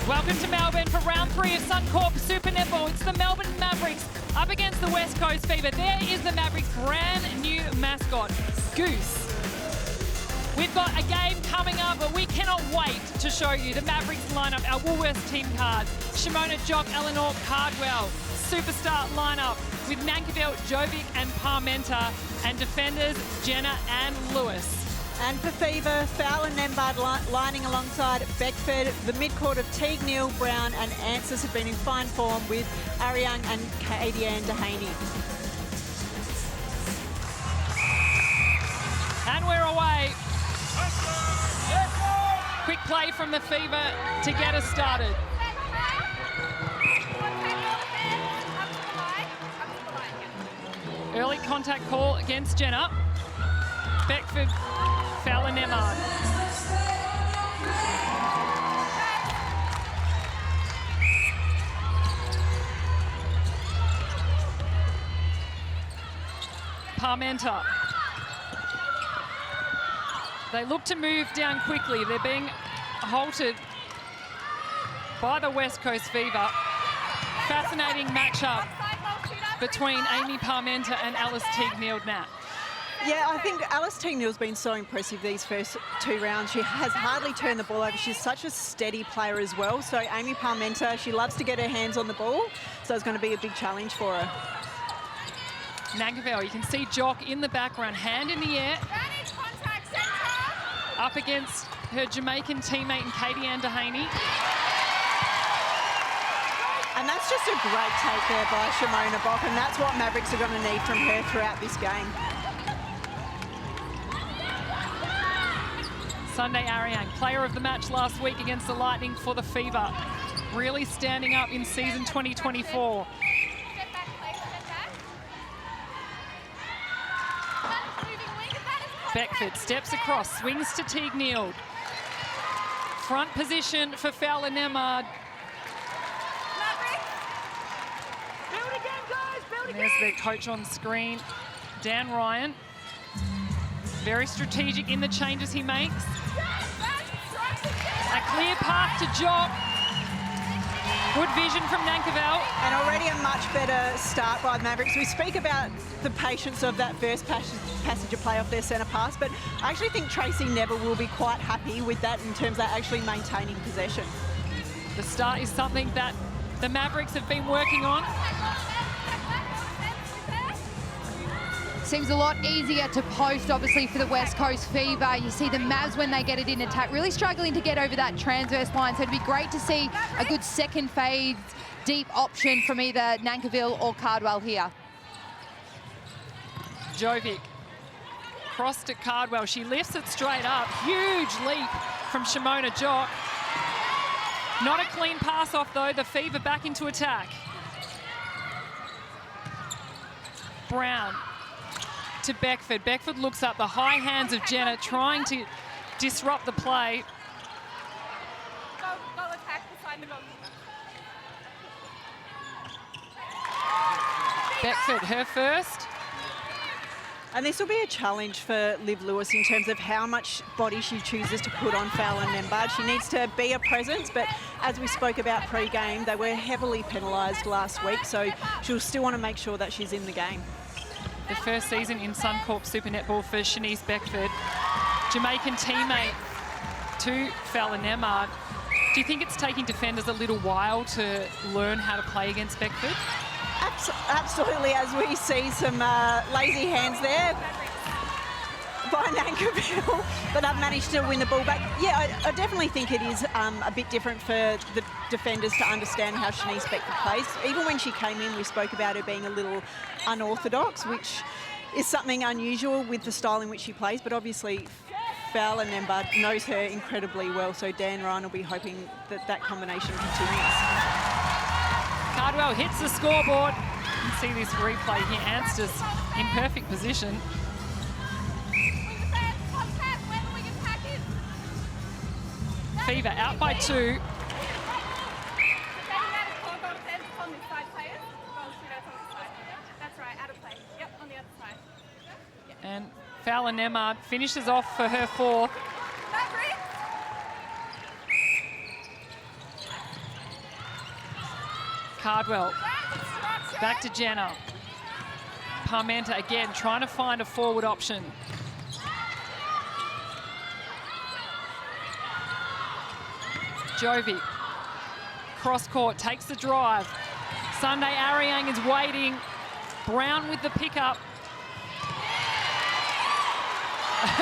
Welcome to Melbourne for round 3 of Suncorp Super Netball. It's the Melbourne Mavericks up against the West Coast Fever. There is the Mavericks' brand new mascot, Goose. We've got a game coming up, but we cannot wait to show you the Mavericks lineup, our Woolworths team cards. Shimona, Jock, Eleanor, Cardwell. Superstar lineup with Nankivell, Jovic and Parmenter, and defenders Jenna and Lewis. And for Fever, Fowler and Nembard lining alongside Beckford. The midcourt of Teague, Neal, Brown and Ansys have been in fine form with Ariang and Katie-Ann Dehaney. And we're away. Quick play from the Fever to get us started. Early contact call against Jenna. Beckford, Fowler, Nembard. Parmenter. They look to move down quickly. They're being halted by the West Coast Fever. Fascinating matchup between Amy Parmenter and Alice Teague-Nat. Yeah, I think Alice Teague-Neal's been so impressive these first 2 rounds. She has hardly turned the ball over. She's such a steady player as well. So Amy Parmenter, she loves to get her hands on the ball. So it's going to be a big challenge for her. Nankivell, you can see Jock in the background, hand in the air. Up against her Jamaican teammate and Katie-Ann Dehaney. And that's just a great take there by Shimona Bock, and that's what Mavericks are going to need from her throughout this game. Sunday Ariang, player of the match last week against the Lightning for the Fever. Really standing up in season 2024. Beckford steps across, swings to Teague-Neal. Front position for Fowler Nembard. There's their coach on screen, Dan Ryan. Very strategic in the changes he makes. A clear path to Jock. Good vision from Nankivell. And already a much better start by the Mavericks. We speak about the patience of that first passage of play off their centre pass, but I actually think Tracy Neville will be quite happy with that in terms of actually maintaining possession. The start is something that the Mavericks have been working on. Seems a lot easier to post, obviously, for the West Coast Fever. You see the Mavs, when they get it in attack, really struggling to get over that transverse line. So it'd be great to see a good second phase deep option from either Nankivell or Cardwell here. Jovic, cross to Cardwell. She lifts it straight up. Huge leap from Shimona Jock. Not a clean pass off, though. The Fever back into attack. Brown to Beckford. Beckford looks up, the high hands of Jenna trying to disrupt the play. Go attack beside the goalkeeper. Beckford, her first. And this will be a challenge for Liv Lewis in terms of how much body she chooses to put on Fowler and Nembard. She needs to be a presence, but as we spoke about pre-game, they were heavily penalised last week, so she'll still want to make sure that she's in the game. The first season in Suncorp Super Netball for Shanice Beckford. Jamaican teammate to Fowler Nembard. Do you think it's taking defenders a little while to learn how to play against Beckford? Absolutely, as we see some lazy hands there by Nankivell, but they've managed to win the ball back. Yeah, I definitely think it is a bit different for the defenders to understand how Shanice Beckford plays. Even when she came in, we spoke about her being a little unorthodox, which is something unusual with the style in which she plays, but obviously Fowler Nembard knows her incredibly well, so Dan Ryan will be hoping that that combination continues. Cardwell hits the scoreboard. You can see this replay here. Anstis in perfect position. Fever out by 2. And Fowler Nembard finishes off for her 4th. Cardwell. Back to Jenna. Parmenta again, trying to find a forward option. Jovic. Cross court, takes the drive. Sunday Ariang is waiting. Brown with the pickup.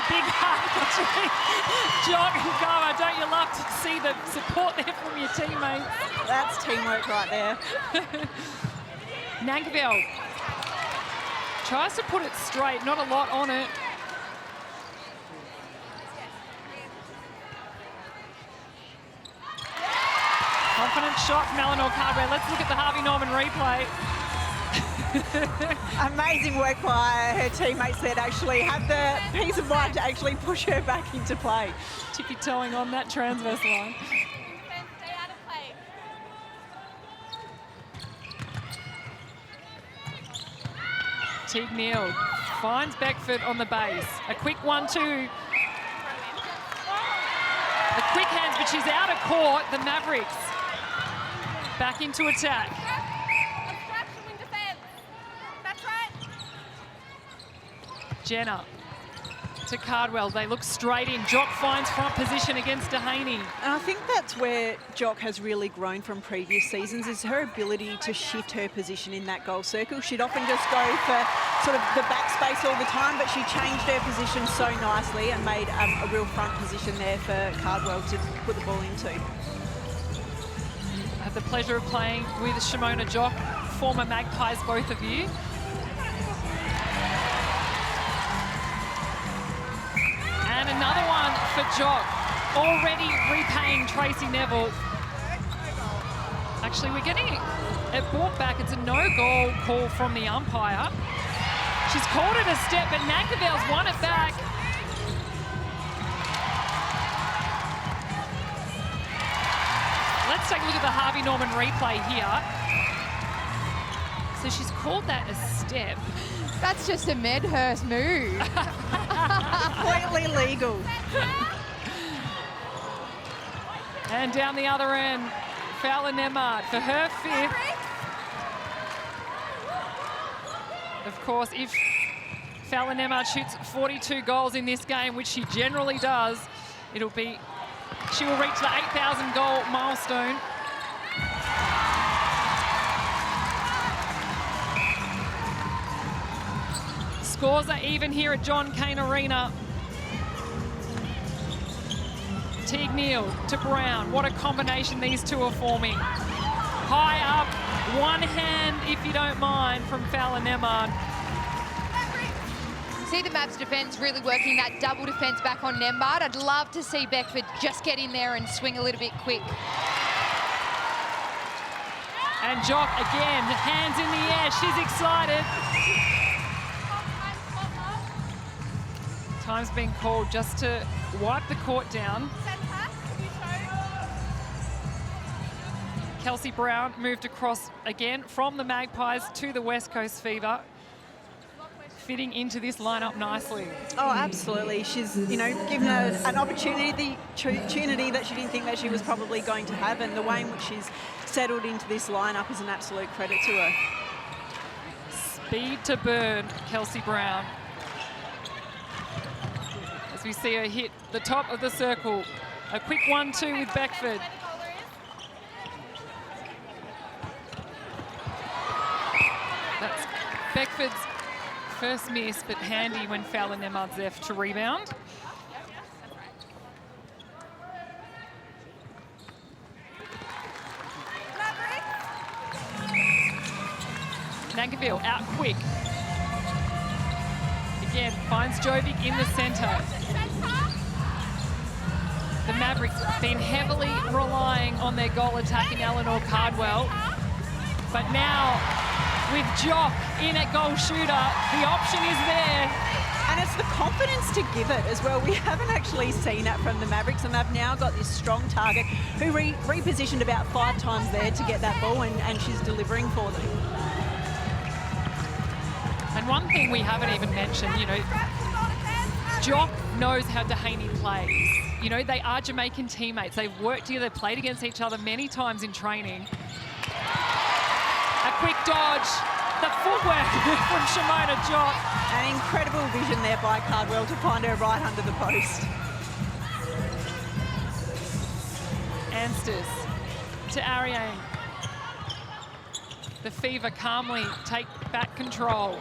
Big hug. John and Goa, don't you love to see the support there from your teammates? That's teamwork right there. Nankivell tries to put it straight, not a lot on it. Confident shot from Eleanor Cardwell. Let's look at the Harvey Norman replay. Amazing work by her teammates there to actually have the peace of mind to actually push her back into play. Tippy-toeing on that transverse line. Stay out of play. Teague Neal finds Beckford on the base. A quick 1-2. The quick hands, but she's out of court. The Mavericks back into attack. Obstruction in defense. That's right. Jenna to Cardwell. They look straight in. Jock finds front position against Dehaney. And I think that's where Jock has really grown from previous seasons, is her ability to shift her position in that goal circle. She'd often just go for sort of the back space all the time, but she changed her position so nicely and made a real front position there for Cardwell to put the ball into. I have the pleasure of playing with Shimona Jock, former Magpies, both of you. And another one for Jock, already repaying Tracy Neville. Actually, we're getting it brought back. It's a no-goal call from the umpire. She's called it a step, but Nankivell's won it back. Let's take a look at the Harvey Norman replay here. So she's called that a step. That's just a Medhurst move. Completely legal. And down the other end, Fowler Nemard for her fifth. Of course, if Fowler Nemard shoots 42 goals in this game, which she generally does, she will reach the 8,000 goal milestone. Scores are even here at John Cain Arena. Teague Neal to Brown. What a combination these two are forming. High up, one hand, if you don't mind, from Fowler Nemard. See the Mavs defence really working that double defence back on Nembard. I'd love to see Beckford just get in there and swing a little bit quick. And Jock again, hands in the air. She's excited. Time's been called just to wipe the court down. Kelsey Brown moved across again from the Magpies to the West Coast Fever, fitting into this lineup nicely. Oh, absolutely. She's, given an opportunity that she didn't think that she was probably going to have, and the way in which she's settled into this lineup is an absolute credit to her. Speed to burn, Kelsey Brown. As we see her hit the top of the circle. A quick 1-2 with Beckford. That's Beckford's first miss, but handy when Fowler Nemard's there to rebound. Nankivell out quick. Again, finds Jovic in the centre. The Mavericks have been heavily relying on their goal attack in Eleanor Cardwell. But now, with Jock in at goal shooter, the option is there. And it's the confidence to give it as well. We haven't actually seen that from the Mavericks, and they've now got this strong target who repositioned about 5 times there to get that ball, and she's delivering for them. And one thing we haven't even mentioned, Jock knows how Dehaney plays. They are Jamaican teammates. They've worked together, played against each other many times in training. quick dodge. The footwork from Shimona Jock. An incredible vision there by Cardwell to find her right under the post. Ansters to Ariane. The Fever calmly take back control.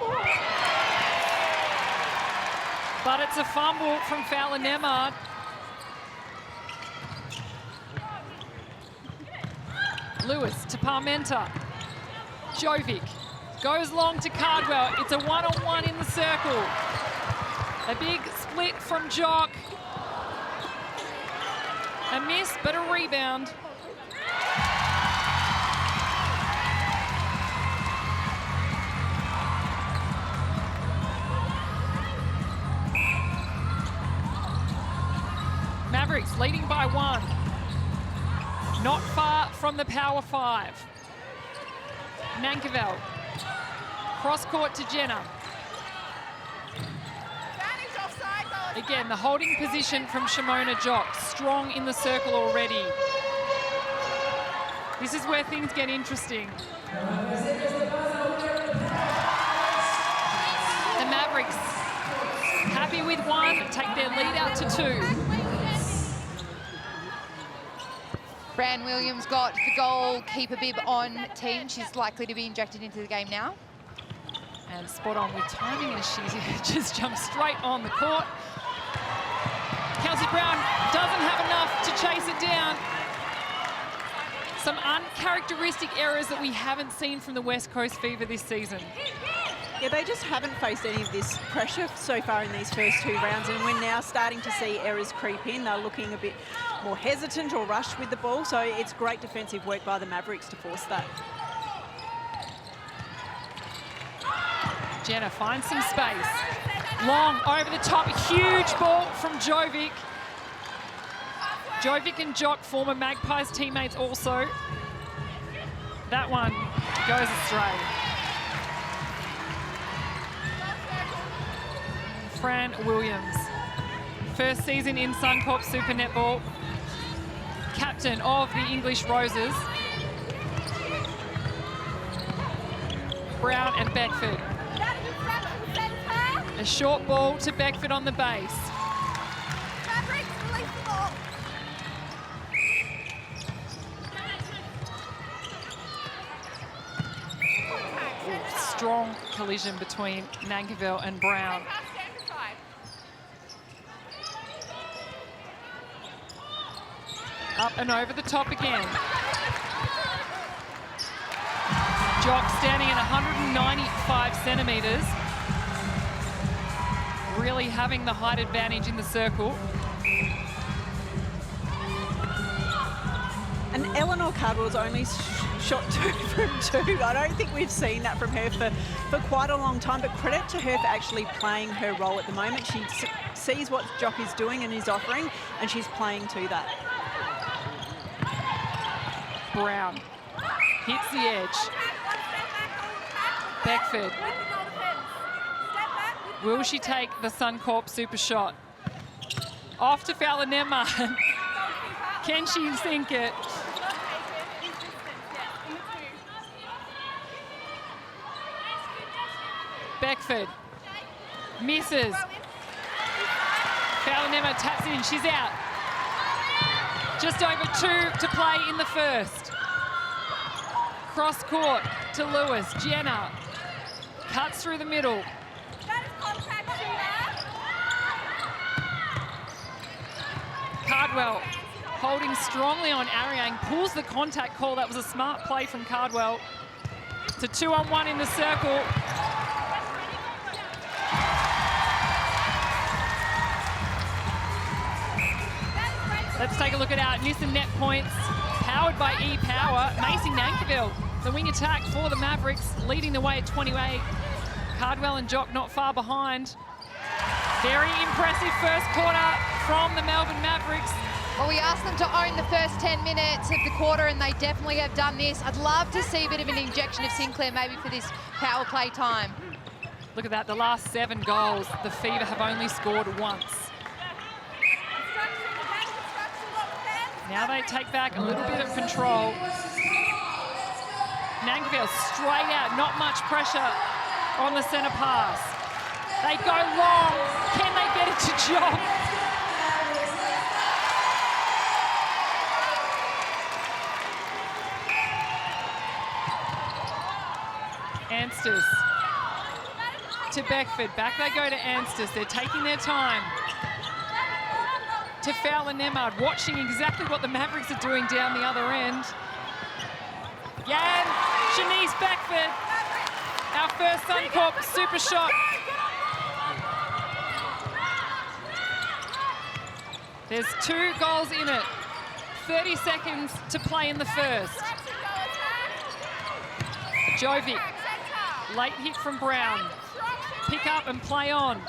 But it's a fumble from Fowler Nemard. Lewis to Parmenter. Jovic goes long to Cardwell. It's a one-on-one in the circle. A big split from Jock. A miss, but a rebound. Mavericks leading by 1. Not far from the power 5. Nankerveld. Cross court to Jenner. Again, the holding position from Shimona Jock. Strong in the circle already. This is where things get interesting. The Mavericks happy with 1, take their lead out to 2. Fran Williams got the goalkeeper bib on team. She's likely to be injected into the game now. And spot on with timing as she just jumps straight on the court. Kelsey Brown doesn't have enough to chase it down. Some uncharacteristic errors that we haven't seen from the West Coast Fever this season. Yeah, they just haven't faced any of this pressure so far in these first 2 rounds, and we're now starting to see errors creep in. They're looking a bit more hesitant or rushed with the ball, so it's great defensive work by the Mavericks to force that. Jenner finds some space. Long over the top, huge ball from Jovic. Jovic and Jock, former Magpies teammates also. That one goes astray. Fran Williams, first season in Suncorp Super Netball, captain of the English Roses. Brown and Beckford. A short ball to Beckford on the base. Strong collision between Nankerville and Brown. Up and over the top again. Jock standing at 195 centimetres. Really having the height advantage in the circle. And Eleanor Cardwell's only shot 2 from 2. I don't think we've seen that from her for quite a long time, but credit to her for actually playing her role at the moment. She sees what Jock is doing and is offering, and she's playing to that. Brown hits the edge. Beckford. Will she take the Suncorp super shot? Off to Fowler Nemard. Can she sink it? Beckford misses. Fowler Nemard taps in, she's out. Just over 2 to play in the first. Cross court to Lewis. Jenner cuts through the middle. Cardwell holding strongly on Ariane, pulls the contact call. That was a smart play from Cardwell. It's a 2-on-1 in the circle. Let's take a look at our Nissan net points, powered by E-Power. Macy Nankerville, the wing attack for the Mavericks, leading the way at 28. Cardwell and Jock not far behind. Very impressive first quarter from the Melbourne Mavericks. Well, we asked them to own the first 10 minutes of the quarter, and they definitely have done this. I'd love to see a bit of an injection of Sinclair maybe for this power play time. Look at that, the last 7 goals, the Fever have only scored once. Now they take back a little bit of control. Nankivell straight out, not much pressure on the centre pass. They go long. Can they get it to Jock? Anstis to Beckford. Back they go to Anstis. They're taking their time. To Fowler Nemard, watching exactly what the Mavericks are doing down the other end. Yan, Shanice Beckford, our first Suncorp super shot. There's 2 goals in it. 30 seconds to play in the first. Jovic, late hit from Brown. Pick up and play on.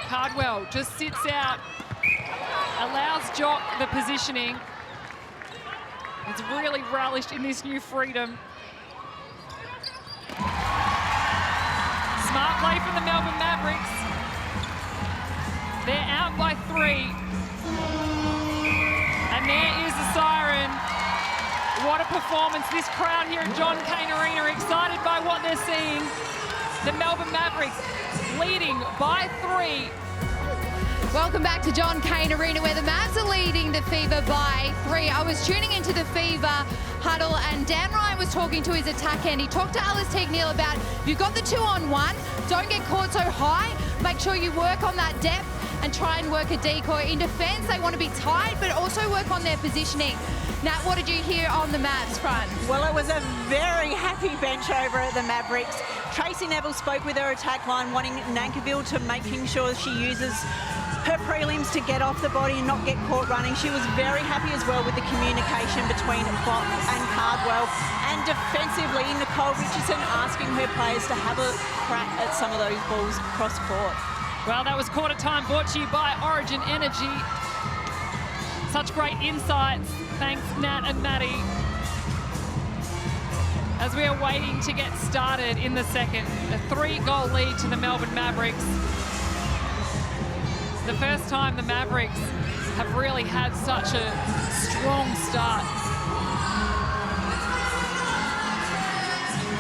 Cardwell just sits out, allows Jock the positioning. It's really relished in this new freedom. Smart play from the Melbourne Mavericks. They're out by 3. And there is the siren. What a performance. This crowd here at John Cain Arena are excited by what they're seeing. The Melbourne Mavericks leading by 3. Welcome back to John Cain Arena, where the Mavs are leading the Fever by 3. I was tuning into the Fever huddle, and Dan Ryan was talking to his attack end. He talked to Alice Teague-Neal about, you've got the 2-on-1, don't get caught so high, make sure you work on that depth and try and work a decoy. In defence, they want to be tight, but also work on their positioning. Nat, what did you hear on the Mavs front? Well, it was a very happy bench over at the Mavericks. Tracy Neville spoke with her attack line, wanting Nankivell to making sure she uses her prelims to get off the body and not get caught running. She was very happy as well with the communication between Bott and Cardwell. And defensively, Nicole Richardson asking her players to have a crack at some of those balls cross court. Well, that was quarter time, brought to you by Origin Energy. Such great insights. Thanks, Nat and Maddie. As we are waiting to get started in the second, a 3-goal lead to the Melbourne Mavericks. The first time the Mavericks have really had such a strong start.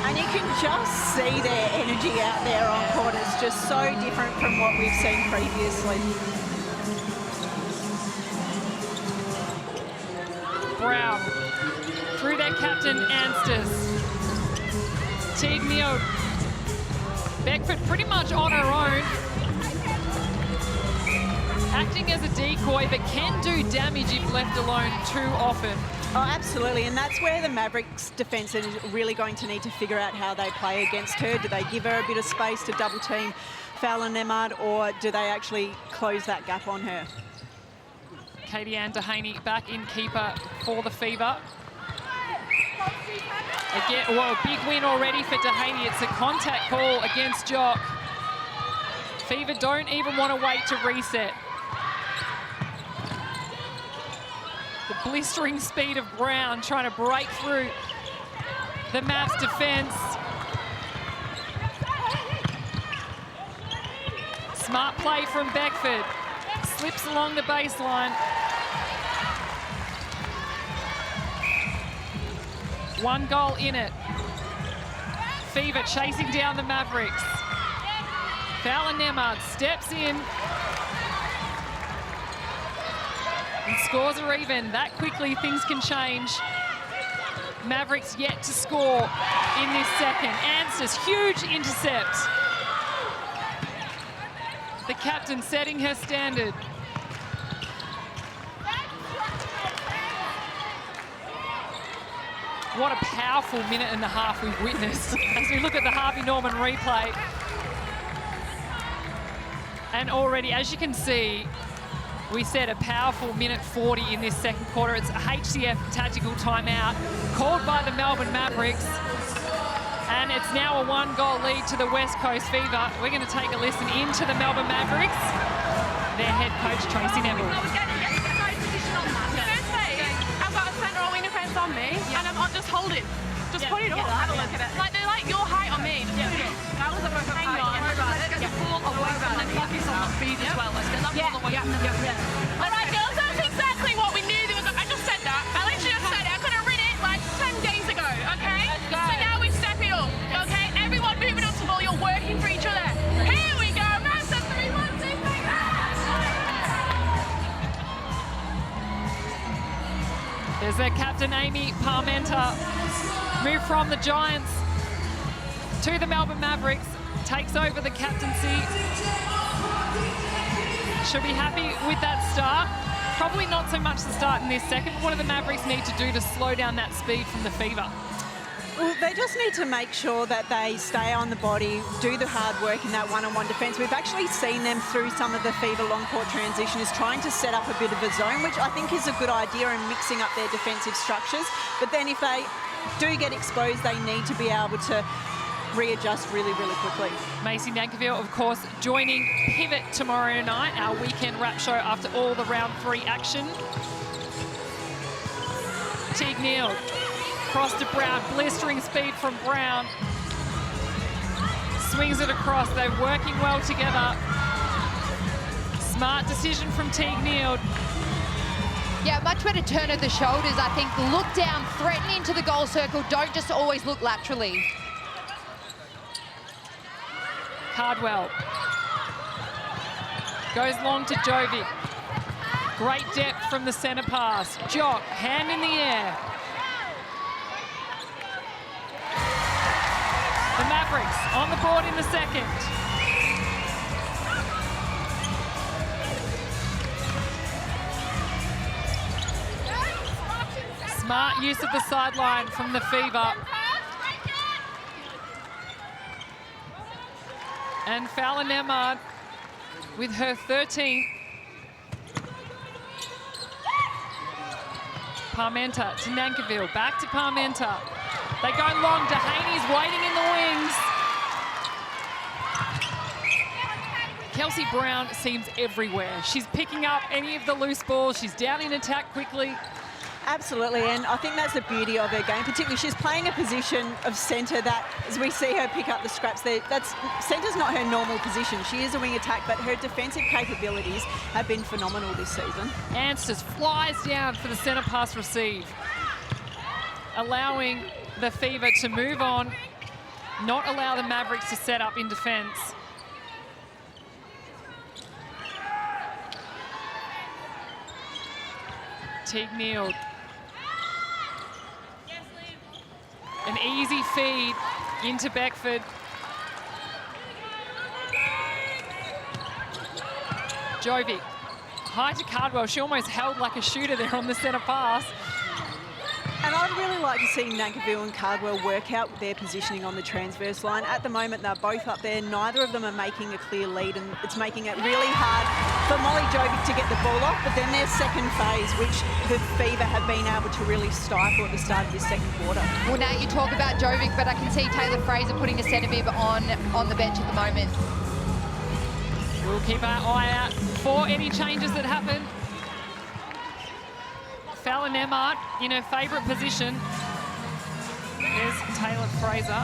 And you can just see their energy out there on court. It's just so different from what we've seen previously. Brown through their captain Anstis. Teague-Neal. Beckford pretty much on her own. Acting as a decoy, but can do damage if left alone too often. Oh, absolutely, and that's where the Mavericks defence is really going to need to figure out how they play against her. Do they give her a bit of space to double team Fowler Nemard, or do they actually close that gap on her? Katie Ann Dehaney back in keeper for the Fever. Again, well, a big win already for Dehaney. It's a contact call against Jock. Fever don't even want to wait to reset. The blistering speed of Brown trying to break through the Mavs defence. Smart play from Beckford. Slips along the baseline. One goal in it. Fever chasing down the Mavericks. Fowler Nemard steps in. And scores are even. That quickly things can change. Mavericks yet to score in this second. Anstis, huge intercept. The captain setting her standard. What a powerful minute and a half we've witnessed as we look at the Harvey Norman replay. And already, as you can see, we said a powerful minute 40 in this second quarter. It's a HCF tactical timeout called by the Melbourne Mavericks. And it's now a 1-goal lead to the West Coast Fever. We're going to take a listen into the Melbourne Mavericks. Their head coach, Tracy Neville. On me, and I'm just hold it. Just put it on. Have a look at it. Like they're like your height on me. Just put it on. That was a perfect height. Let's get the ball away from the focus on the feet as well. Let's get that ball away from the feet. All right, girls, that's exactly what we knew. I just said that. I literally just said it. I could have read it like 2 There's their captain, Amy Parmenter. Move from the Giants to the Melbourne Mavericks. Takes over the captaincy. She'll be happy with that start. Probably not so much the start in this second. What do the Mavericks need to do to slow down that speed from the Fever? Well, they just need to make sure that they stay on the body, do the hard work in that one-on-one defence. We've actually seen them through some of the Fever long court transitions trying to set up a bit of a zone, which I think is a good idea in mixing up their defensive structures. But then if they do get exposed, they need to be able to readjust really, really quickly. Macy Nankerville, of course, joining Pivot tomorrow night, our weekend wrap show after all the round 3 action. Teague Neal, cross to Brown, blistering speed from Brown. Swings it across, they're working well together. Smart decision from Teague Neal. Yeah, much better turn of the shoulders, I think. Look down, threaten into the goal circle, don't just always look laterally. Cardwell goes long to Jovic. Great depth from the centre pass. Jock, hand in the air. The Mavericks on the board in the second. Smart use of the sideline from the Fever. And Fowler Nemard with her 13th. Parmenter to Nankerville, back to Parmenter. They go long, Dehaney's waiting in the wings. Kelsey Brown seems everywhere. She's picking up any of the loose balls. She's down in attack quickly. Absolutely, and I think that's the beauty of her game. Particularly, she's playing a position of centre that, as we see her pick up the scraps there, centre's not her normal position. She is a wing attack, but her defensive capabilities have been phenomenal this season. Ansters flies down for the centre pass receive, allowing the Fever to move on, not allow the Mavericks to set up in defence. Teague Neal. An easy feed into Beckford. Jovic, high to Cardwell. She almost held like a shooter there on the centre pass. And I'd really like to see Nankerville and Cardwell work out their positioning on the transverse line. At the moment, they're both up there. Neither of them are making a clear lead, and it's making it really hard for Molly Jovic to get the ball off. But then their second phase, which the Fever have been able to really stifle at the start of this second quarter. Well, now you talk about Jovic, but I can see Taylor Fraser putting a centre bib on the bench at the moment. We'll keep our eye out for any changes that happen. Fowler Nemard in her favourite position. There's Taylor Fraser.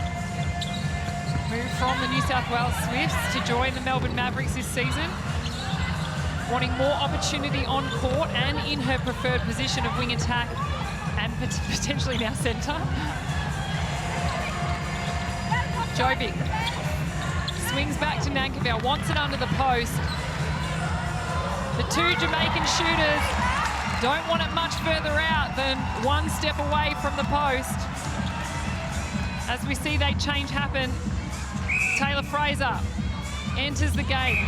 Moved from the New South Wales Swifts to join the Melbourne Mavericks this season. Wanting more opportunity on court and in her preferred position of wing attack and potentially now centre. Jovic swings back to Nankerville, wants it under the post. The two Jamaican shooters don't want it much further out than one step away from the post. As we see that change happen, Taylor Fraser enters the game.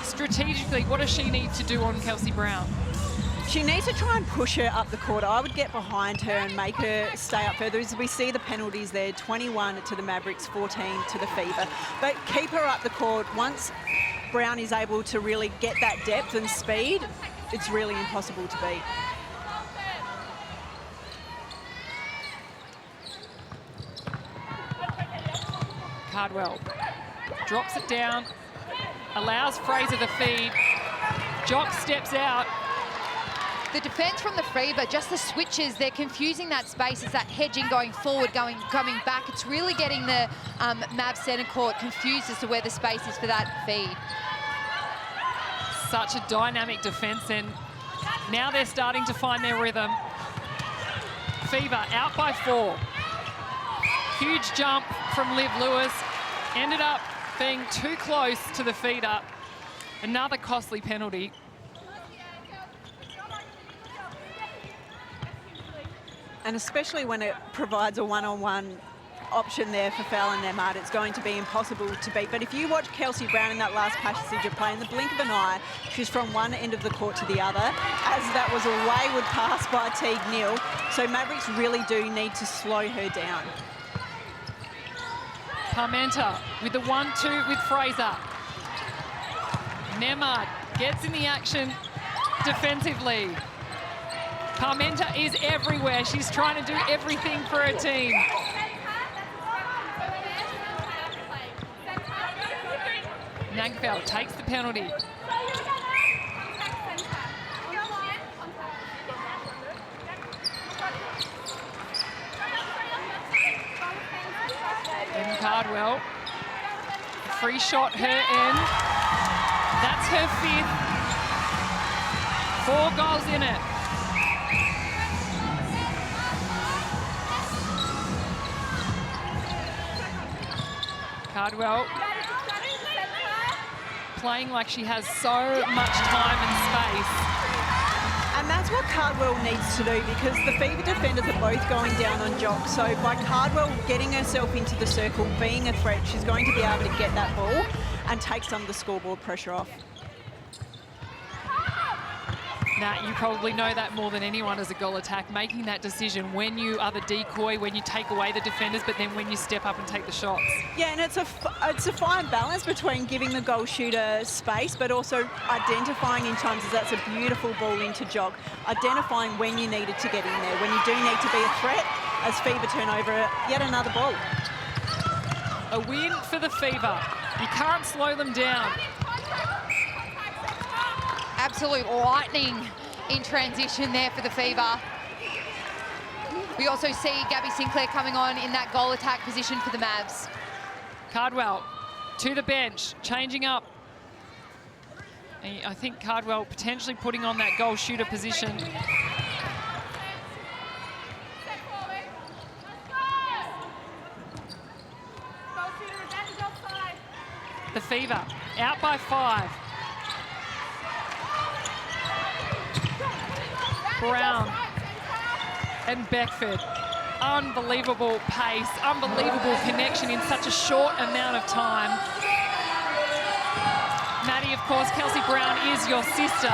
Strategically, what does she need to do on Kelsey Brown? She needs to try and push her up the court. I would get behind her and make her stay up further. As we see the penalties there, 21 to the Mavericks, 14 to the Fever. But keep her up the court. Once Brown is able to really get that depth and speed, it's really impossible to beat. Cardwell drops it down, allows Fraser the feed. Jock steps out. The defence from the Fever, just the switches, they're confusing that space. It's that hedging going forward, coming back. It's really getting the Mav centre court confused as to where the space is for that feed. Such a dynamic defence, and now they're starting to find their rhythm. Fever out by 4. Huge jump from Liv Lewis. Ended up being too close to the feeder. Another costly penalty. And especially when it provides a one-on-one option there for Fowler and Nemad, it's going to be impossible to beat. But if you watch Kelsey Brown in that last passage of play, in the blink of an eye, she's from one end of the court to the other, as that was a wayward pass by Teague Neal. So Mavericks really do need to slow her down. Parmenter with the 1-2 with Fraser. Nemad gets in the action defensively. Parmenter is everywhere. She's trying to do everything for her team. Nankfeld takes the penalty. Evan Cardwell. Free shot her end. That's her 5th. 4 goals in it. Cardwell playing like she has so much time and space. And that's what Cardwell needs to do, because the Fever defenders are both going down on Jock. So by Cardwell getting herself into the circle, being a threat, she's going to be able to get that ball and take some of the scoreboard pressure off. Nat, you probably know that more than anyone as a goal attack, making that decision when you are the decoy, when you take away the defenders, but then when you step up and take the shots. Yeah, and it's a fine balance between giving the goal shooter space, but also identifying in times as that's a beautiful ball into Jog, identifying when you needed to get in there, when you do need to be a threat, as Fever turn over yet another ball. A win for the Fever. You can't slow them down. Absolute lightning in transition there for the Fever. We also see Gabby Sinclair coming on in that goal attack position for the Mavs. Cardwell to the bench, changing up. And I think Cardwell potentially putting on that goal shooter position. The Fever out by 5. Brown and Beckford. Unbelievable pace, unbelievable connection in such a short amount of time. Maddie, of course, Kelsey Brown is your sister.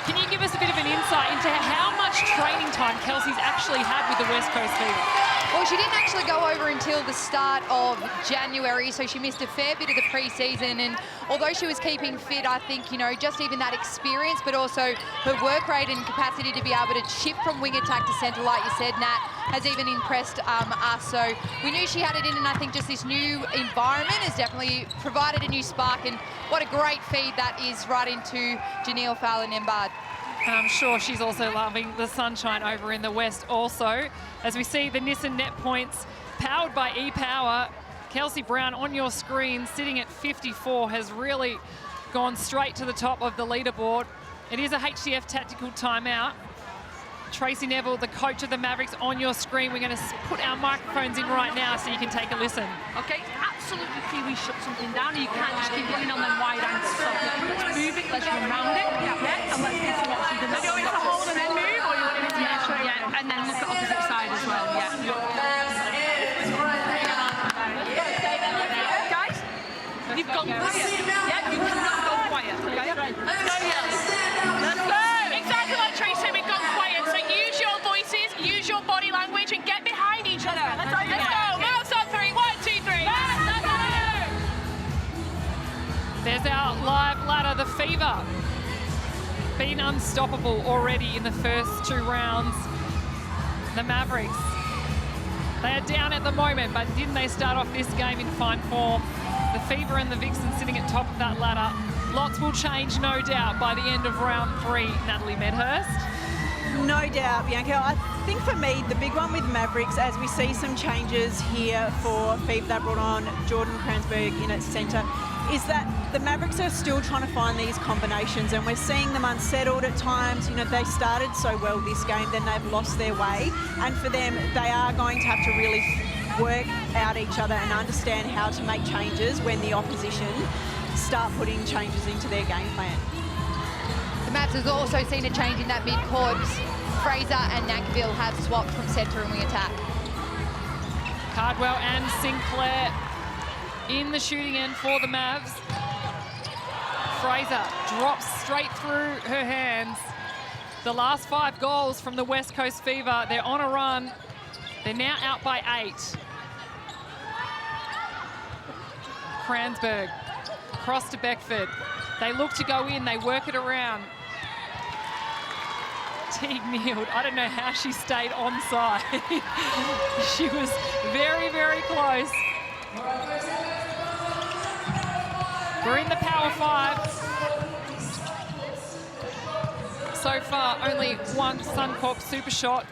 Can you give us a bit of an insight into how much training time Kelsey's actually had with the West Coast Fever? Well, she didn't actually go over until the start of January, so she missed a fair bit of the pre-season. And although she was keeping fit, I think, you know, just even that experience, but also her work rate and capacity to be able to shift from wing attack to centre, like you said, Nat, has even impressed us. So we knew she had it in, and I think just this new environment has definitely provided a new spark. And what a great feed that is right into Janelle Fowler-Nembard. And I'm sure she's also loving the sunshine over in the west also. As we see the Nissan net points powered by ePower, Kelsey Brown on your screen sitting at 54 has really gone straight to the top of the leaderboard. It is a HCF tactical timeout. Tracy Neville, the coach of the Mavericks, on your screen. We're going to put our microphones in right now so you can take a listen. Okay, absolutely key we shut something down. You can't just keep running on them wide angles. So let's move it, let's run around it, yeah, and let's get to what she's done. Do you want me to hold and then move, or you want me to yeah, and then look at opposite side as well, yeah. Guys, you've gone quiet. Yeah, you cannot go quiet, okay? Let's go, let's go! Exactly like Tracy said, we've gone quiet. So use your voices, use your body language, and get behind each other. Let's go. Mouths on 3. 1, 2, 3. There's our live ladder, the Fever. Been unstoppable already in the first 2 rounds. The Mavericks, they are down at the moment, but didn't they start off this game in fine form? The Fever and the Vixens sitting at top of that ladder. Lots will change, no doubt, by the end of round 3. Natalie Medhurst. No doubt, Bianca. I think for me, the big one with Mavericks, as we see some changes here for Fever that brought on Jordan Kranzberg in at centre, is that the Mavericks are still trying to find these combinations, and we're seeing them unsettled at times. You know, they started so well this game, then they've lost their way. And for them, they are going to have to really work out each other and understand how to make changes when the opposition start putting changes into their game plan. The Mavs has also seen a change in that mid-court. Fraser and Nankivell have swapped from centre and wing attack. Cardwell and Sinclair in the shooting end for the Mavs. Fraser drops straight through her hands. The last 5 goals from the West Coast Fever. They're on a run. They're now out by 8. Kranzberg, cross to Beckford. They look to go in, they work it around. Teague kneeled. I don't know how she stayed onside. She was very, very close. We're in the Power 5. So far, only one Suncorp super shot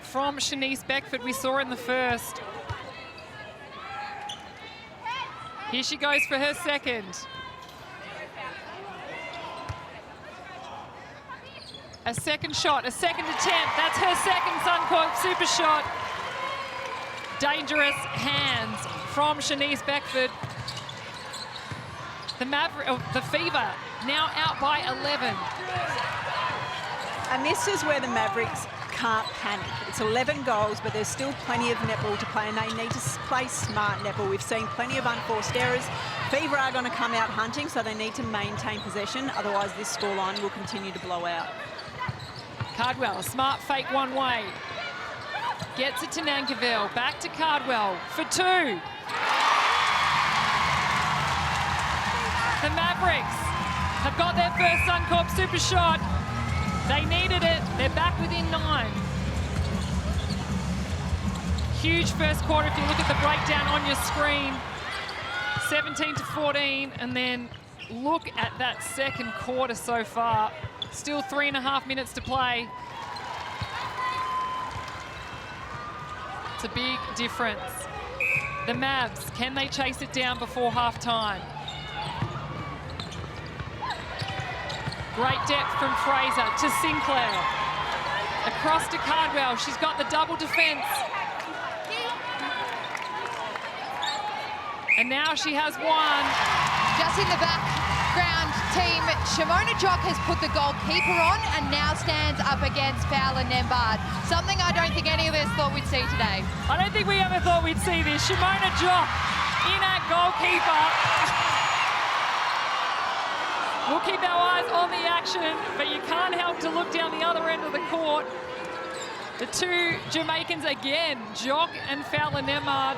from Shanice Beckford we saw in the first. Here she goes for her second. A second shot, a second attempt. That's her second Suncorp super shot. Dangerous hands from Shanice Beckford. The Fever now out by 11. And this is where the Mavericks can't panic. It's 11 goals, but there's still plenty of netball to play, and they need to play smart netball. We've seen plenty of unforced errors. Fever are going to come out hunting, so they need to maintain possession. Otherwise, this scoreline will continue to blow out. Cardwell, smart fake one way. Gets it to Nankivell. Back to Cardwell for 2. The Mavericks have got their first Suncorp super shot. They needed it. They're back within 9. Huge first quarter if you look at the breakdown on your screen. 17-14, and then look at that second quarter so far. Still 3.5 minutes to play. It's a big difference. The Mavs, can they chase it down before half-time? Great depth from Fraser to Sinclair. Across to Cardwell. She's got the double defence. And now she has one. Just in the background team, Shimona Jock has put the goalkeeper on and now stands up against Fowler Nembard. Something I don't think any of us thought we'd see today. I don't think we ever thought we'd see this. Shimona Jock in at goalkeeper. We'll keep our eyes on the action, but you can't help to look down the other end of the court. The 2 Jamaicans again, Jock and Fowler Nembard.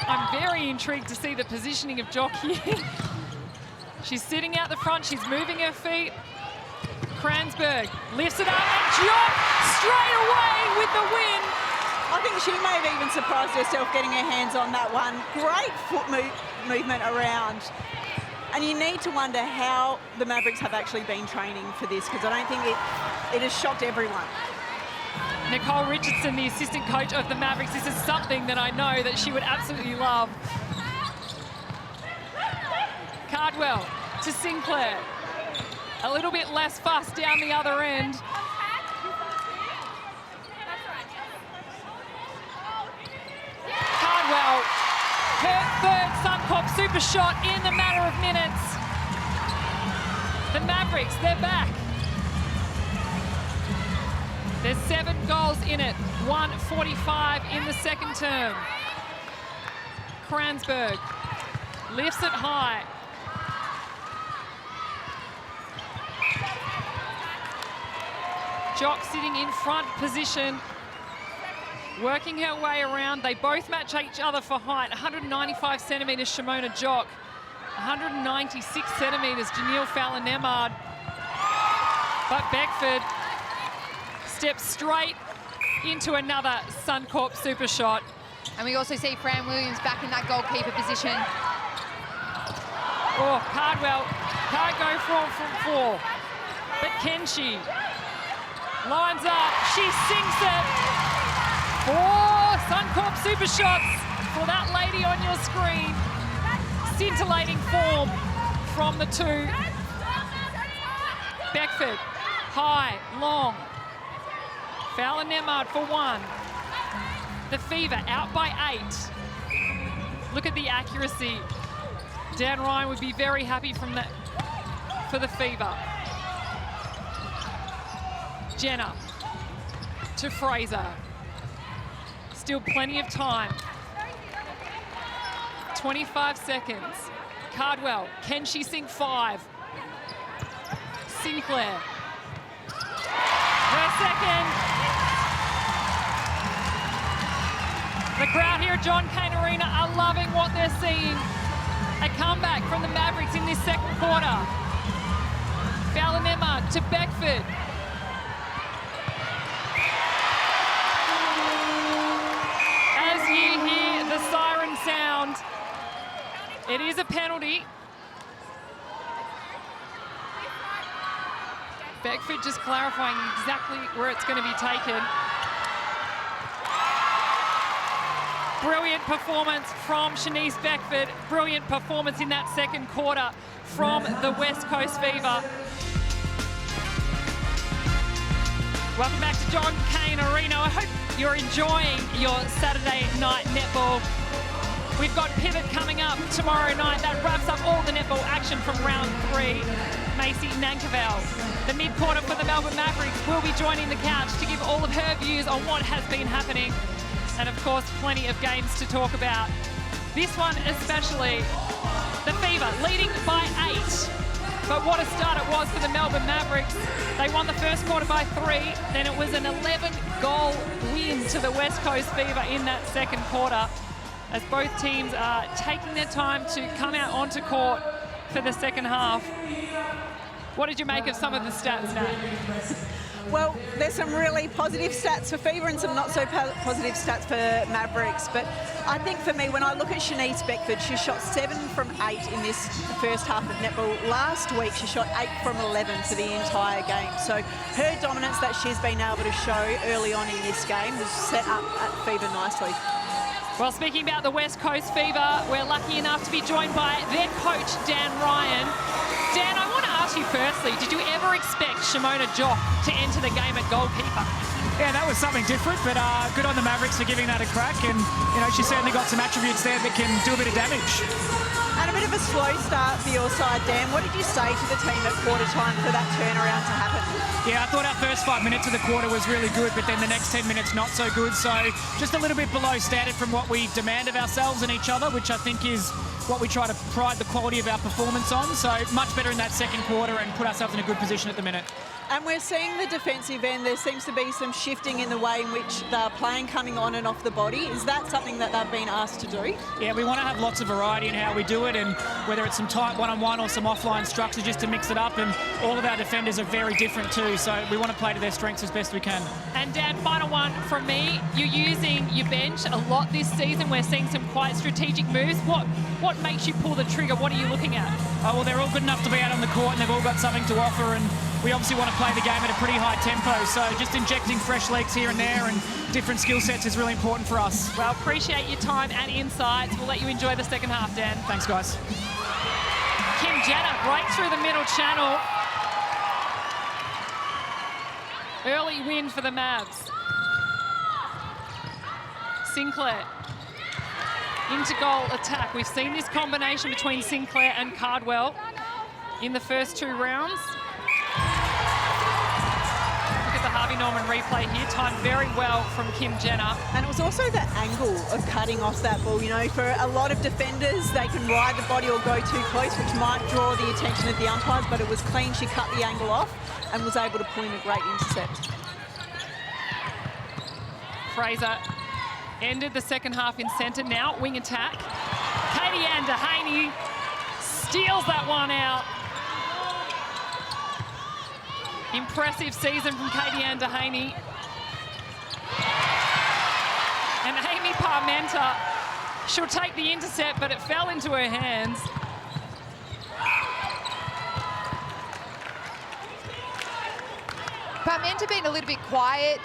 I'm very intrigued to see the positioning of Jock here. She's sitting out the front, she's moving her feet. Kranzberg lifts it up, and Jock straight away with the win. I think she may have even surprised herself getting her hands on that one. Great foot movement around. And you need to wonder how the Mavericks have actually been training for this, because I don't think it has shocked everyone. Nicole Richardson, the assistant coach of the Mavericks, this is something that I know that she would absolutely love. Cardwell to Sinclair. A little bit less fuss down the other end. Cardwell, her third Suncorp super shot in the matter of minutes. The Mavericks, they're back. There's 7 goals in it, 1:45 in the second term. Kranzberg lifts it high. Jock sitting in front position, working her way around. They both match each other for height. 195 centimetres, Shimona Jock. 196 centimetres, Janelle Fowler Nembard. But Beckford steps straight into another Suncorp super shot. And we also see Fran Williams back in that goalkeeper position. Oh, Cardwell can't go from 4. But can she? Lines up, she sinks it. 4 Suncorp super shots for that lady on your screen. Scintillating form from the 2. Beckford, high, long. Fowler Nembard for 1. The Fever out by 8. Look at the accuracy. Dan Ryan would be very happy from that for the Fever. Jenner to Fraser. Still plenty of time. 25 seconds. Cardwell, can she sink 5? Sinclair. Her second. The crowd here at John Cain Arena are loving what they're seeing. A comeback from the Mavericks in this second quarter. Fowler-Nemar to Beckford. As you hear the siren sound, it is a penalty. Beckford just clarifying exactly where it's going to be taken. Brilliant performance from Shanice Beckford. Brilliant performance in that second quarter from the West Coast Fever. Welcome back to John Cain Arena. I hope you're enjoying your Saturday night netball. We've got Pivot coming up tomorrow night. That wraps up all the netball action from round 3. Macy Nankerville, the mid-quarter for the Melbourne Mavericks, will be joining the couch to give all of her views on what has been happening. And of course, plenty of games to talk about. This one especially, the Fever leading by 8. But what a start it was for the Melbourne Mavericks. They won the first quarter by 3. Then it was an 11-goal win to the West Coast Fever in that second quarter, as both teams are taking their time to come out onto court for the second half. What did you make of some of the stats, Nat? Well, there's some really positive stats for Fever and some not so positive stats for Mavericks. But I think for me, when I look at Shanice Beckford, she shot 7 from 8 in this first half of netball. Last week, she shot 8 from 11 for the entire game. So her dominance that she's been able to show early on in this game was set up at Fever nicely. Well, speaking about the West Coast Fever, we're lucky enough to be joined by their coach, Dan Ryan. Dan, I want to ask you firstly, did you ever expect Shimona Jock to enter the game at goalkeeper? Yeah, that was something different, but good on the Mavericks for giving that a crack. And, you know, she certainly got some attributes there that can do a bit of damage. And a bit of a slow start for your side, Dan. What did you say to the team at quarter time for that turnaround to happen? Yeah, I thought our first 5 minutes of the quarter was really good, but then the next 10 minutes not so good. So just a little bit below standard from what we demand of ourselves and each other, which I think is what we try to pride the quality of our performance on. So much better in that second quarter and put ourselves in a good position at the minute. And we're seeing the defensive end. There seems to be some shifting in the way in which they're playing, coming on and off the body. Is that something that they've been asked to do? Yeah, we want to have lots of variety in how we do it, and whether it's some tight one-on-one or some offline structure just to mix it up. And all of our defenders are very different too, so we want to play to their strengths as best we can. And Dan, final one from me. You're using your bench a lot this season. We're seeing some quite strategic moves. What makes you pull the trigger? What are you looking at? Oh, well, they're all good enough to be out on the court, and they've all got something to offer, and we obviously want to play the game at a pretty high tempo, so just injecting fresh legs here and there and different skill sets is really important for us. Well, appreciate your time and insights. We'll let you enjoy the second half, Dan. Thanks, guys. Kim Jenner right through the middle channel. Early win for the Mavs. Sinclair. Into goal attack. We've seen this combination between Sinclair and Cardwell in the first 2 rounds. Look at the Harvey Norman replay here, timed very well from Kim Jenner. And it was also the angle of cutting off that ball. You know, for a lot of defenders, they can ride the body or go too close, which might draw the attention of the umpires, but it was clean. She cut the angle off and was able to pull in a great intercept. Fraser ended the second half in centre. Now wing attack. Katie Ann Dehaney steals that one out. Impressive season from Katie Ann Dehaney. And Amy Parmenter, she'll take the intercept, but it fell into her hands. Parmenter being a little bit quiet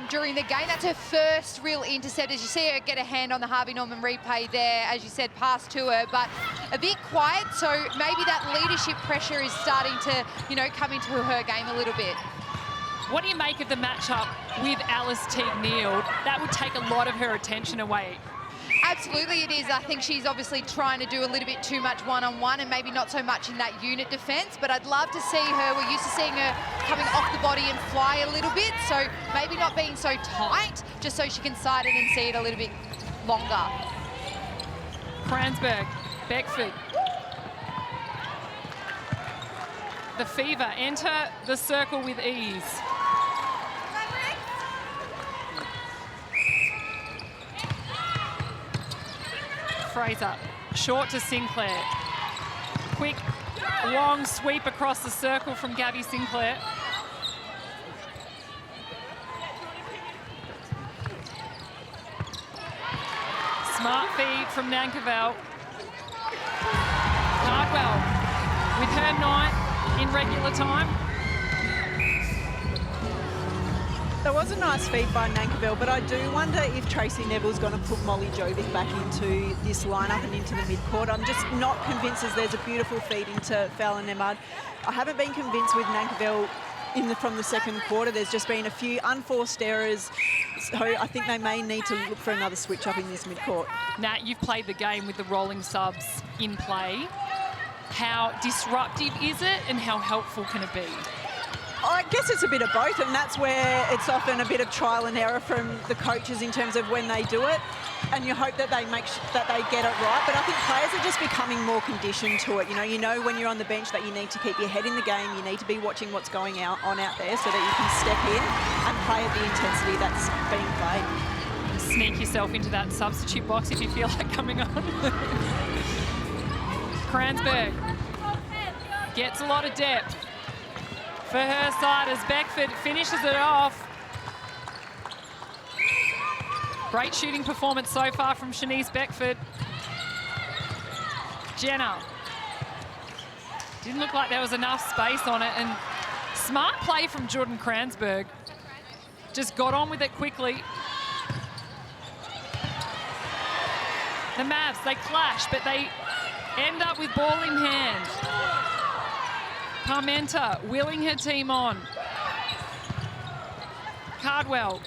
during the game. That's her first real intercept. As you see her get a hand on the Harvey Norman replay there, as you said, pass to her, but a bit quiet. So maybe that leadership pressure is starting to, you know, come into her game a little bit. What do you make of the matchup with Alice Teague-Neal? That would take a lot of her attention away. Absolutely it is. I think she's obviously trying to do a little bit too much one-on-one and maybe not so much in that unit defence, but I'd love to see her. We're used to seeing her coming off the body and fly a little bit, so maybe not being so tight, just so she can side it and see it a little bit longer. Kransberg, Beckford. The Fever enter the circle with ease. Fraser, short to Sinclair. Quick, long sweep across the circle from Gabby Sinclair. Smart feed from Nankerville. Cardwell with her 9 in regular time. There was a nice feed by Nankerville, but I do wonder if Tracy Neville's going to put Molly Jovic back into this lineup and into the midcourt. I'm just not convinced as there's a beautiful feed into Fallon Nemard. I haven't been convinced with Nankerville from the second quarter. There's just been a few unforced errors, so I think they may need to look for another switch up in this midcourt. Nat, you've played the game with the rolling subs in play. How disruptive is it and how helpful can it be? I guess it's a bit of both, and that's where it's often a bit of trial and error from the coaches in terms of when they do it, and you hope that they that they get it right. But I think players are just becoming more conditioned to it. You know when you're on the bench that you need to keep your head in the game. You need to be watching what's going on out there so that you can step in and play at the intensity that's being played. Sneak yourself into that substitute box if you feel like coming on. Kransberg gets a lot of depth for her side as Beckford finishes it off. Great shooting performance so far from Shanice Beckford. Jenna. Didn't look like there was enough space on it, and smart play from Jordan Kransberg. Just got on with it quickly. The Mavs, they clash, but they end up with ball in hand. Parmenta willing her team on. Cardwell.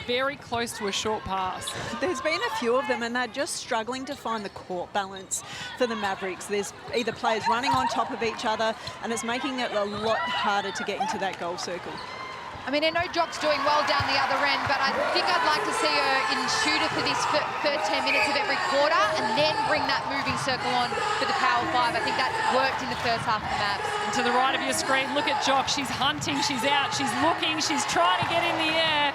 Very close to a short pass. There's been a few of them, and they're just struggling to find the court balance for the Mavericks. There's either players running on top of each other, and it's making it a lot harder to get into that goal circle. I mean, I know Jock's doing well down the other end, but I think I'd like to see her in shooter for this first 10 minutes of every quarter and then bring that moving circle on for the power 5. I think that worked in the first half of the Mavs. And to the right of your screen, look at Jock. She's hunting, she's out, she's looking, she's trying to get in the air.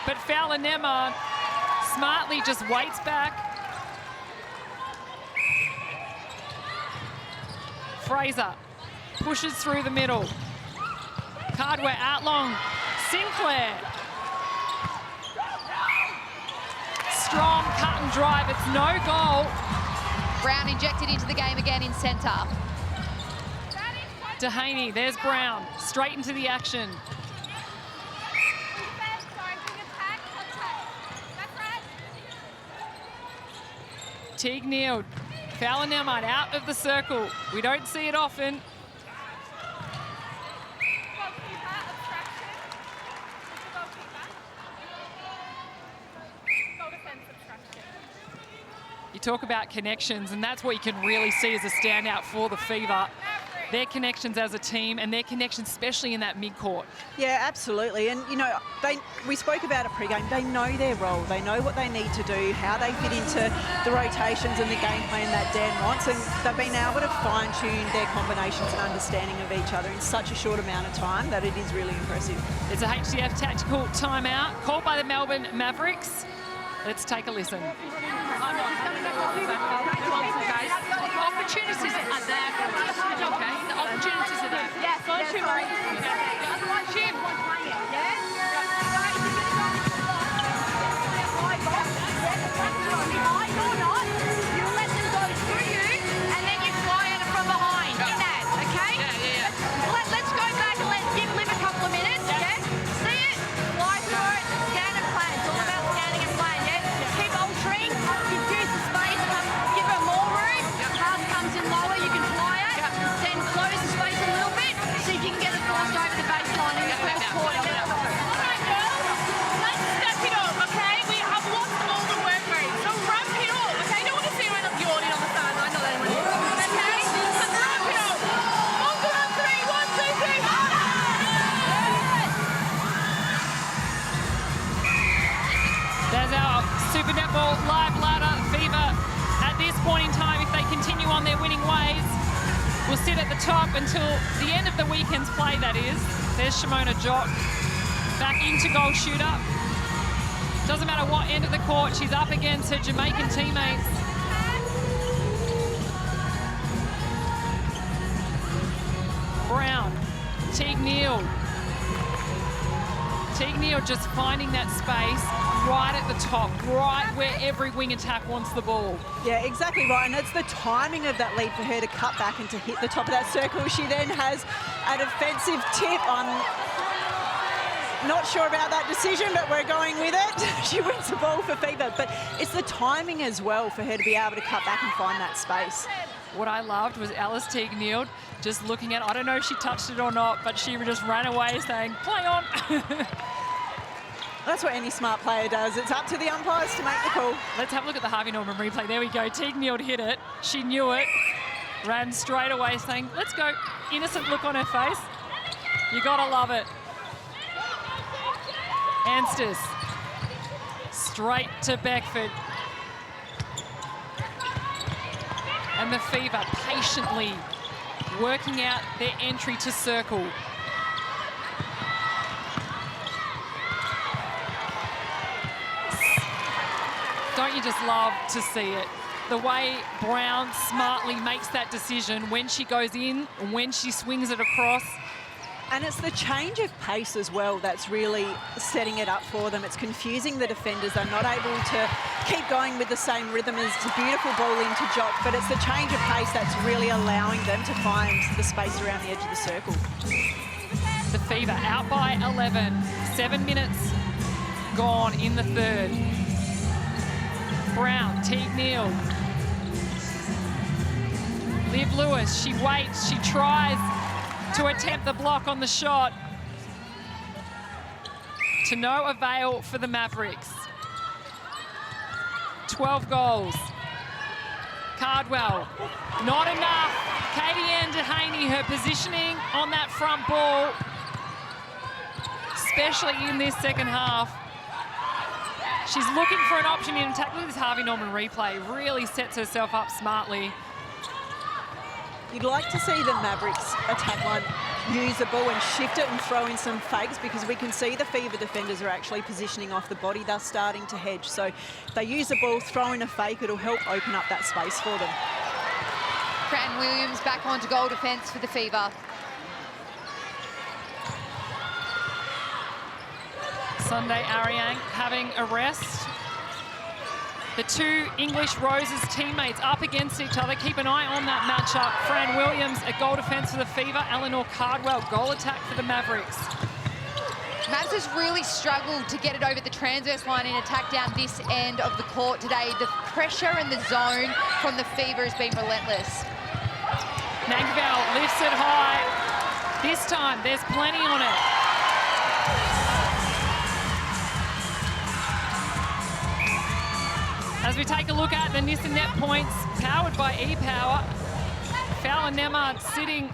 But Fallon Nemard smartly just waits back. Fraser pushes through the middle. Cardwell out long. Sinclair. Strong cut and drive. It's no goal. Brown injected into the game again in centre. Dehaney, there's Brown. Straight into the action. Teague Neal. Fallon Nemard out of the circle. We don't see it often. You talk about connections, and that's what you can really see as a standout for the Fever. Their connections as a team and their connections especially in that mid-court. Yeah, absolutely. And, you know, we spoke about it pre-game. They know their role. They know what they need to do, how they fit into the rotations and the game plan that Dan wants. And they've been able to fine-tune their combinations and understanding of each other in such a short amount of time that it is really impressive. There's a HCF tactical timeout called by the Melbourne Mavericks. Let's take a listen. Opportunities are there. Okay, the opportunities are there. Yes, Jim. You let them go through you, and then you fly at it from behind. In that, okay? Yeah. Let's go back and let's give Liv a couple of minutes. Yeah. See it, fly through it, scan and plan. It's all about scanning and plan. Yeah. Keep altering, confuse the space, give her more room. Pass comes in lower, you can fly it. Then close top until the end of the weekend's play, that is. There's Shimona Jock back into goal shooter. Doesn't matter what end of the court she's up against her Jamaican teammates. Brown, Teague Neal. Teague Neal just finding that space right at the top, right where every wing attack wants the ball. Yeah, exactly right. And it's the timing of that lead for her to cut back and to hit the top of that circle. She then has a defensive tip. I'm not sure about that decision, but we're going with it. She wins the ball for Fever. But it's the timing as well for her to be able to cut back and find that space. What I loved was Alice Teague Neal just looking at, I don't know if she touched it or not, but she just ran away saying, play on. That's what any smart player does. It's up to the umpires to make the call. Let's have a look at the Harvey Norman replay. There we go. Teague Neal hit it. She knew it. Ran straight away saying, let's go. Innocent look on her face. You gotta love it. Anstis. Straight to Beckford. And the Fever patiently working out their entry to circle. Don't you just love to see it? The way Brown smartly makes that decision when she goes in and when she swings it across. And it's the change of pace as well that's really setting it up for them. It's confusing the defenders. They're not able to keep going with the same rhythm as the beautiful ball into Jock, but it's the change of pace that's really allowing them to find the space around the edge of the circle. The Fever out by 11. 7 minutes gone in the third. Brown, Teague Neal. Liv Lewis, she waits, she tries to attempt the block on the shot. To no avail for the Mavericks. 12 goals. Cardwell, not enough. Katie Ann Dehaney, her positioning on that front ball, especially in this second half. She's looking for an option in attack. Look at this Harvey Norman replay. Really sets herself up smartly. You'd like to see the Mavericks attack line use the ball and shift it and throw in some fakes, because we can see the Fever defenders are actually positioning off the body. They're starting to hedge. So if they use the ball, throw in a fake, it'll help open up that space for them. Fran Williams back onto goal defence for the Fever. Sunday Ariang having a rest. The two English Roses teammates up against each other. Keep an eye on that matchup. Fran Williams, a goal defence for the Fever. Eleanor Cardwell, goal attack for the Mavericks. Mavs has really struggled to get it over the transverse line in attack down this end of the court today. The pressure and the zone from the Fever has been relentless. Nankerville lifts it high. This time, there's plenty on it. As we take a look at the Nissan net points, powered by E-Power. Fowler Nemard sitting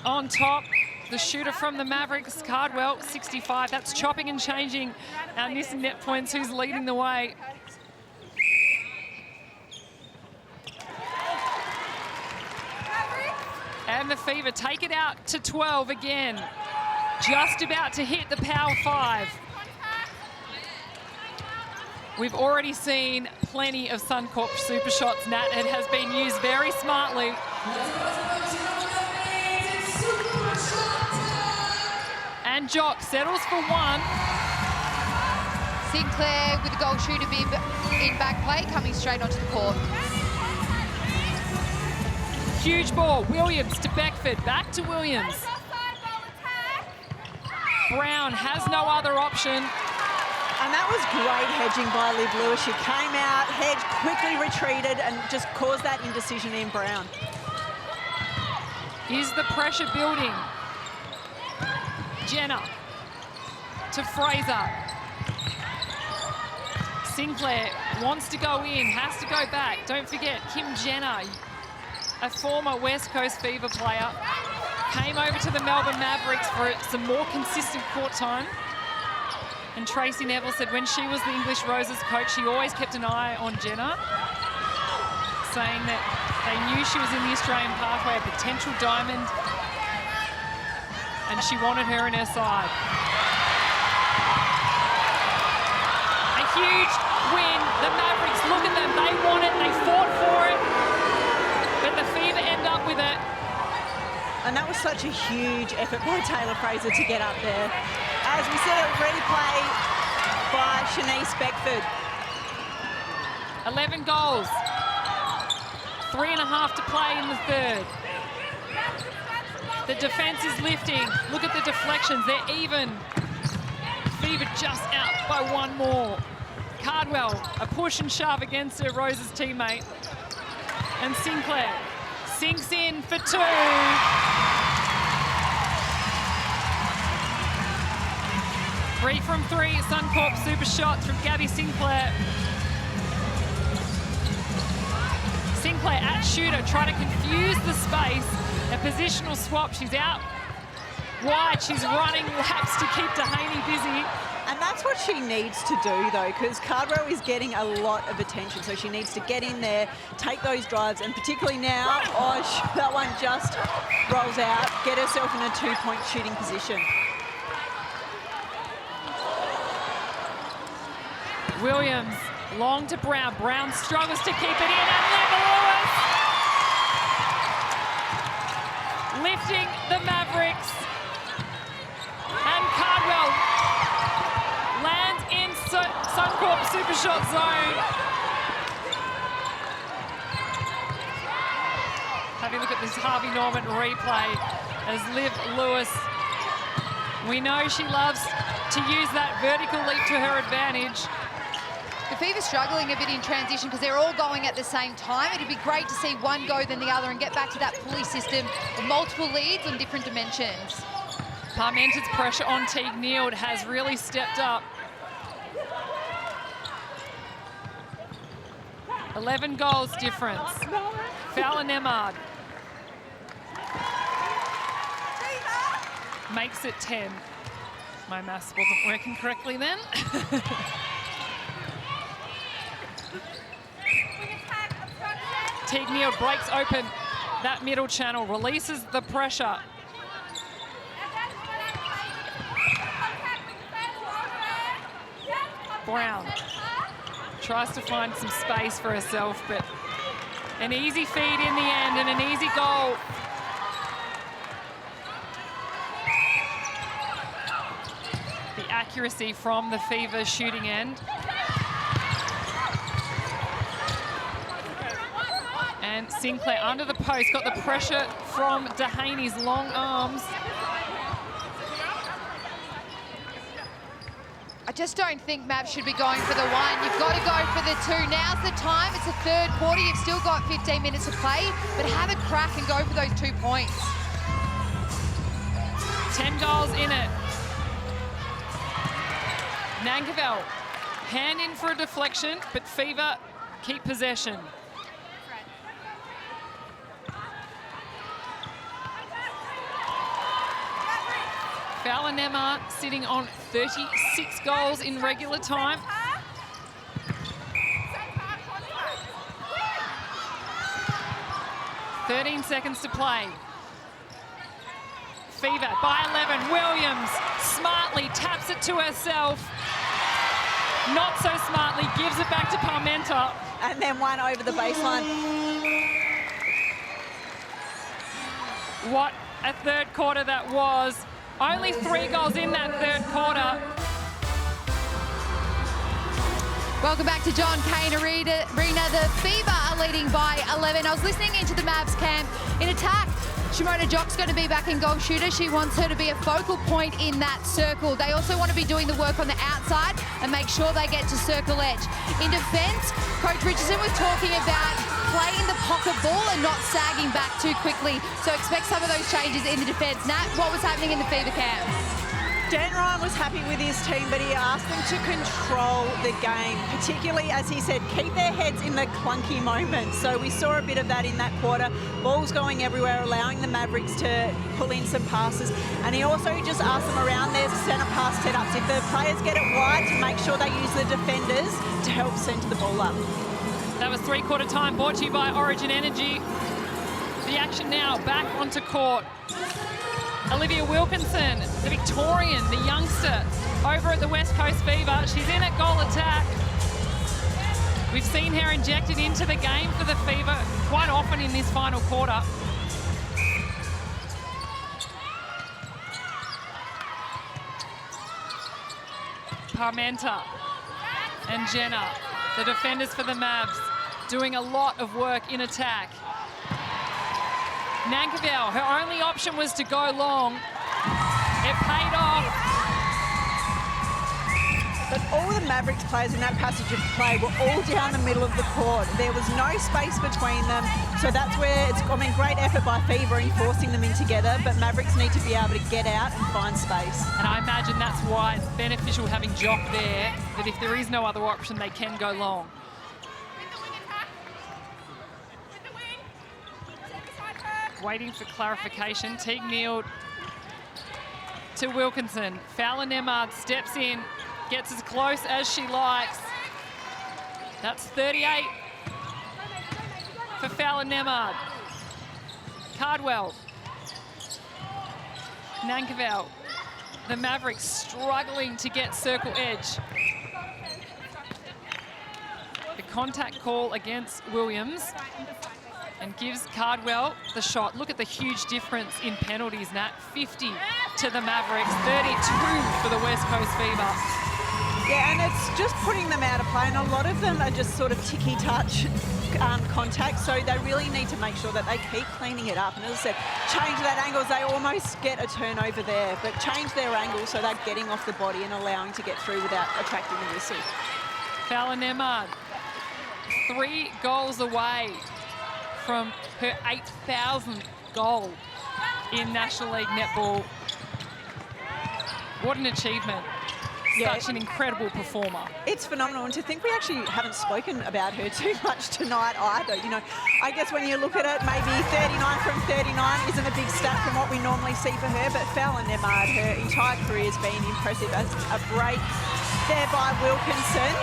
on top. The shooter from the Mavericks, Cardwell, 65. That's chopping and changing our Nissan net points, who's leading the way. And the Fever take it out to 12 again. Just about to hit the Power 5. We've already seen plenty of Suncorp super shots, Nat. It has been used very smartly. And Jock settles for one. Sinclair with the goal shooter in back play, coming straight onto the court. Huge ball. Williams to Beckford. Back to Williams. Brown has no other option. And that was great hedging by Liv Lewis. She came out, hedged, quickly retreated, and just caused that indecision in Brown. Is the pressure building? Jenner to Fraser. Sinclair wants to go in, has to go back. Don't forget, Kim Jenner, a former West Coast Fever player, came over to the Melbourne Mavericks for some more consistent court time. And Tracy Neville said when she was the English Roses coach, she always kept an eye on Jenner. saying that they knew she was in the Australian pathway, a potential diamond, and she wanted her in her side. A huge win. The Mavericks, look at them. They want it. They fought for it. But the Fever end up with it. And that was such a huge effort by Taylor Fraser to get up there. As we said, a replay by Shanice Beckford. 11 goals. 3.5 to play in the third. The defense is lifting. Look at the deflections. They're even. Fever just out by one more. Cardwell, a push and shove against her Rose's teammate. And Sinclair sinks in for 2. Three from 3, Suncorp super shots from Gabby Sinclair. Sinclair at shooter, trying to confuse the space. A positional swap, she's out wide, she's running laps to keep Dehaney busy. And that's what she needs to do, though, because Cardwell is getting a lot of attention, so she needs to get in there, take those drives, and particularly now, that one just rolls out, get herself in a 2-point shooting position. Williams, long to Brown. Brown struggles to keep it in, and Lewis lifting the Mavericks. And Cardwell lands in Suncorp super shot zone. Having a look at this Harvey Norman replay as Liv Lewis, we know she loves to use that vertical leap to her advantage. The Fever struggling a bit in transition because they're all going at the same time. It'd be great to see one go than the other and get back to that pulley system of multiple leads on different dimensions. Parmenta's pressure on Teague Neild has really stepped up. 11 goals difference. Fowler Nemard makes it 10. My maths wasn't working correctly then. Teague Neild breaks open that middle channel, releases the pressure. Brown tries to find some space for herself, but an easy feed in the end and an easy goal. The accuracy from the Fever shooting end. And Sinclair under the post, got the pressure from Dehaney's long arms. I just don't think Mav should be going for the 1. You've got to go for the 2. Now's the time. It's the third quarter. You've still got 15 minutes to play, but have a crack and go for those 2 points. 10 goals in it. Nankerville, hand in for a deflection, but Fever keep possession. Fowler Nemar sitting on 36 goals in regular time. "13 seconds to play. Fever by 11. Williams smartly taps it to herself. Not so smartly, gives it back to Parmenta. And then one over the baseline. What a third quarter that was. Only 3 goals in that third quarter. Welcome back to John Cain Arena. The Fever are leading by 11. I was listening into the Mavs camp. In attack, Shimona Jock's going to be back in goal shooter. She wants her to be a focal point in that circle. They also want to be doing the work on the outside and make sure they get to circle edge. In defence, Coach Richardson was talking about playing the pocket ball and not sagging back too quickly. So expect some of those changes in the defence. Nat, what was happening in the Fever camp? Dan Ryan was happy with his team, but he asked them to control the game, particularly, as he said, keep their heads in the clunky moments. So we saw a bit of that in that quarter. Balls going everywhere, allowing the Mavericks to pull in some passes. And he also just asked them around their centre pass setups, if the players get it wide, to make sure they use the defenders to help centre the ball up. That was three-quarter time, brought to you by Origin Energy. The action now, back onto court. Olivia Wilkinson, the Victorian, the youngster, over at the West Coast Fever. She's in at goal attack. We've seen her injected into the game for the Fever quite often in this final quarter. Parmenta and Jenna, the defenders for the Mavs, doing a lot of work in attack. Nankerville, her only option was to go long. It paid off. But all the Mavericks players in that passage of play were all down the middle of the court. There was no space between them. So that's where it's, I mean, great effort by Fever in forcing them in together, but Mavericks need to be able to get out and find space. And I imagine that's why it's beneficial having Jock there, that if there is no other option, they can go long. Waiting for clarification. Teague Neal to Wilkinson. Fowler Nemard steps in, gets as close as she likes. That's 38 for Fowler Nemard. Cardwell. Nankerville. The Mavericks struggling to get circle edge. The contact call against Williams. And gives Cardwell the shot. Look at the huge difference in penalties, Nat. 50 to the Mavericks, 32 for the West Coast Fever. Yeah, and it's just putting them out of play, and a lot of them are just sort of ticky-touch contact, so they really need to make sure that they keep cleaning it up. And as I said, change that angle. They almost get a turnover there, but change their angle so they're getting off the body and allowing to get through without attracting the whistle. Fowler Nemard, 3 goals away from her 8,000th goal in National League Netball. What an achievement. Yeah. Such an incredible performer. It's phenomenal, and to think we actually haven't spoken about her too much tonight either. You know, I guess when you look at it, maybe 39 from 39 isn't a big stat from what we normally see for her, but Fowler Nemard, her entire career has been impressive. As a break there by Wilkinson.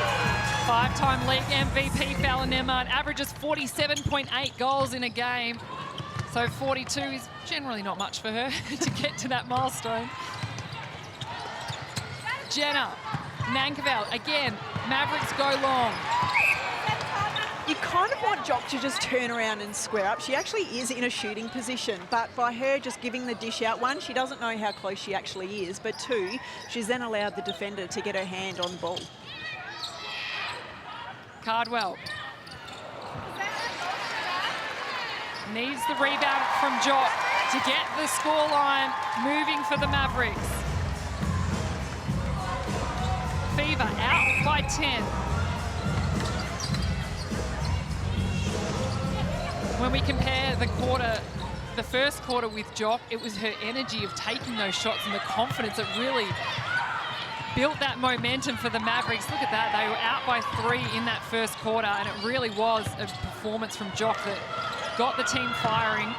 5-time league MVP Fowler Nemard averages 47.8 goals in a game. So 42 is generally not much for her to get to that milestone. Jenna, Nankerville, again, Mavericks go long. You kind of want Jock to just turn around and square up. She actually is in a shooting position, but by her just giving the dish out, 1, she doesn't know how close she actually is, but 2, she's then allowed the defender to get her hand on the ball. Cardwell needs the rebound from Jock to get the scoreline moving for the Mavericks. Fever out by 10. When we compare the first quarter with Jock, it was her energy of taking those shots and the confidence that really built that momentum for the Mavericks. Look at that, they were out by 3 in that first quarter, and it really was a performance from Jock that got the team firing.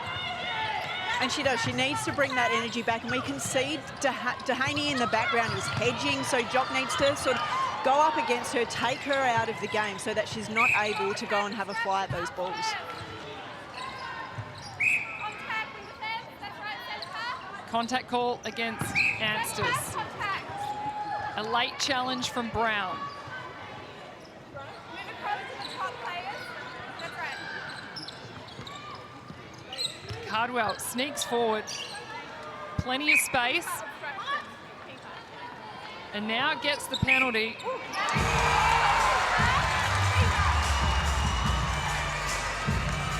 And she does. She needs to bring that energy back. And we can see Dehaney in the background is hedging, so Jock needs to sort of go up against her, take her out of the game so that she's not able to go and have a fly at those balls. Contact call against Anstis. A late challenge from Brown. Cardwell sneaks forward, plenty of space, and now gets the penalty.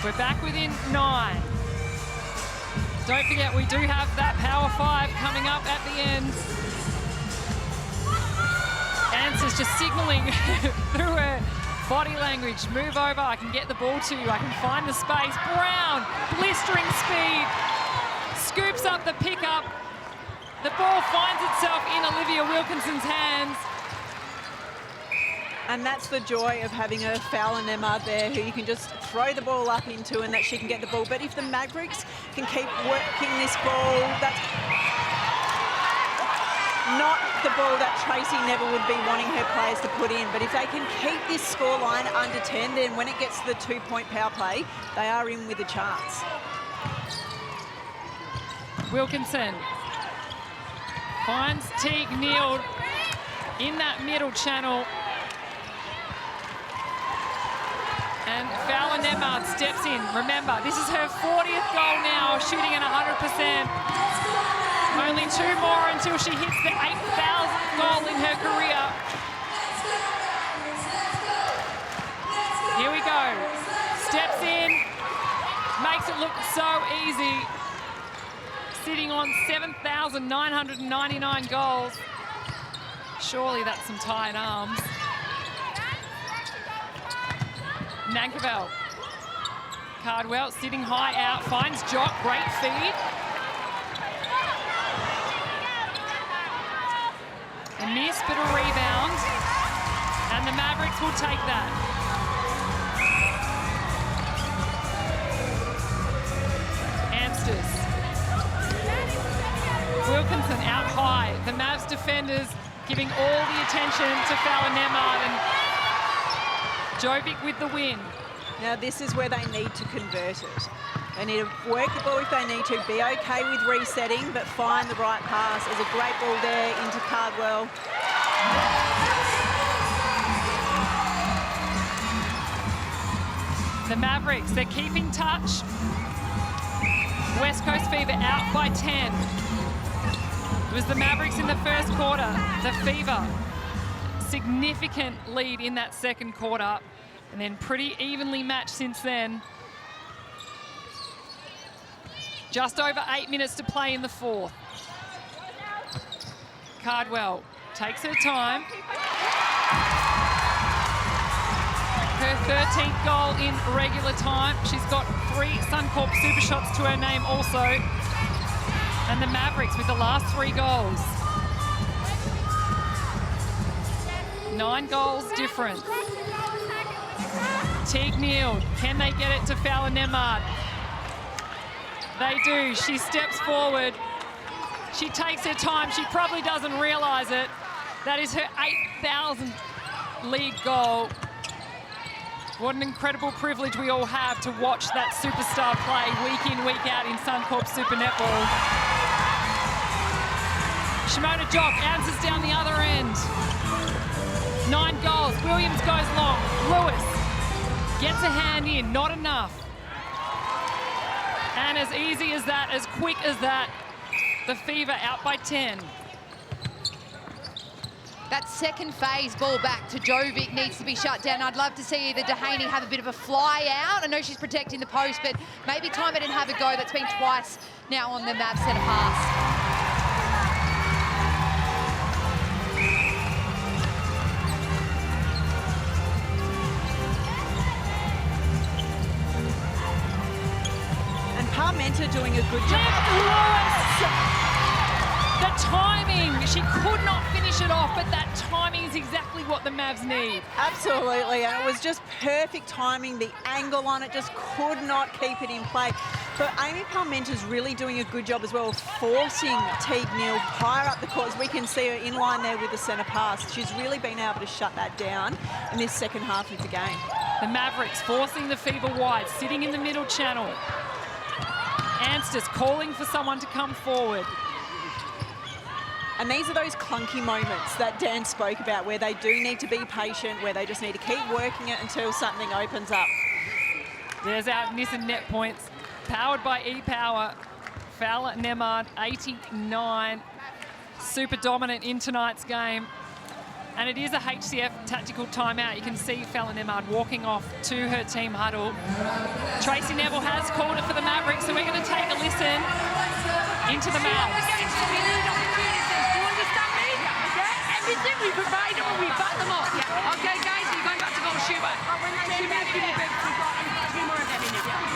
We're back within 9. Don't forget, we do have that Power 5 coming up at the end. Answer's just signalling through her body language. Move over, I can get the ball to you, I can find the space. Brown, blistering speed, scoops up the pickup. The ball finds itself in Olivia Wilkinson's hands. And that's the joy of having a Fowler Nemard there, who you can just throw the ball up into and that she can get the ball. But if the Mavericks can keep working this ball, not the ball that Tracy Neville would be wanting her players to put in. But if they can keep this scoreline under 10, then when it gets to the 2-point power play, they are in with a chance. Wilkinson finds Teague Neal in that middle channel. And Fowler Nemard steps in. Remember, this is her 40th goal now, shooting at 100%. Only 2 more until she hits the 8,000th goal in her career. Here we go. Steps in, makes it look so easy. Sitting on 7,999 goals. Surely that's some tired arms. Nankerville. Cardwell sitting high out, finds Jock, great feed. A miss, but a rebound. And the Mavericks will take that. Amsters. Wilkinson out high. The Mavs defenders giving all the attention to Fowler Nemard, and Jovic with the win. Now this is where they need to convert it. They need to work the ball if they need to, be okay with resetting, but find the right pass. There's a great ball there into Cardwell. The Mavericks, they're keeping touch. West Coast Fever out by 10. It was the Mavericks in the first quarter. The Fever, significant lead in that second quarter, and then pretty evenly matched since then. Just over 8 minutes to play in the fourth. Cardwell takes her time. Her 13th goal in regular time. She's got 3 Suncorp super shots to her name also. And the Mavericks with the last 3 goals. 9 goals difference. Teague Neal, can they get it to Fowler Nemard? They do. She steps forward. She takes her time. She probably doesn't realise it. That is her 8,000th league goal. What an incredible privilege we all have to watch that superstar play week in, week out in Suncorp Super Netball. Shimona Jock answers down the other end. 9 goals. Williams goes long. Lewis gets a hand in. Not enough. And as easy as that, as quick as that, the Fever out by 10. That second phase ball back to Jovic needs to be shut down. I'd love to see either Dehaney have a bit of a fly out. I know she's protecting the post, but maybe time it and have a go. That's been twice now on the Mavs centre pass. Parmenter doing a good job. The timing, she could not finish it off, but that timing is exactly what the Mavs need. Absolutely, and it was just perfect timing. The angle on it just could not keep it in play. But Amy Parmenter's really doing a good job as well of forcing Teague Neal higher up the court. As we can see her in line there with the centre pass. She's really been able to shut that down in this second half of the game. The Mavericks forcing the Fever wide, sitting in the middle channel. Amsters calling for someone to come forward. And these are those clunky moments that Dan spoke about, where they do need to be patient, where they just need to keep working it until something opens up. There's our Nissan net points, powered by E-Power. Fowler Nemard, 89. Super dominant in tonight's game. And it is a HCF tactical timeout. You can see Fowler Nemard walking off to her team huddle. Tracy Neville has called it for the Mavericks, so we're going to take a listen into the Mavs. Everything we provide them and we back them up. Yeah. Okay, guys, you're going back to go shoot back.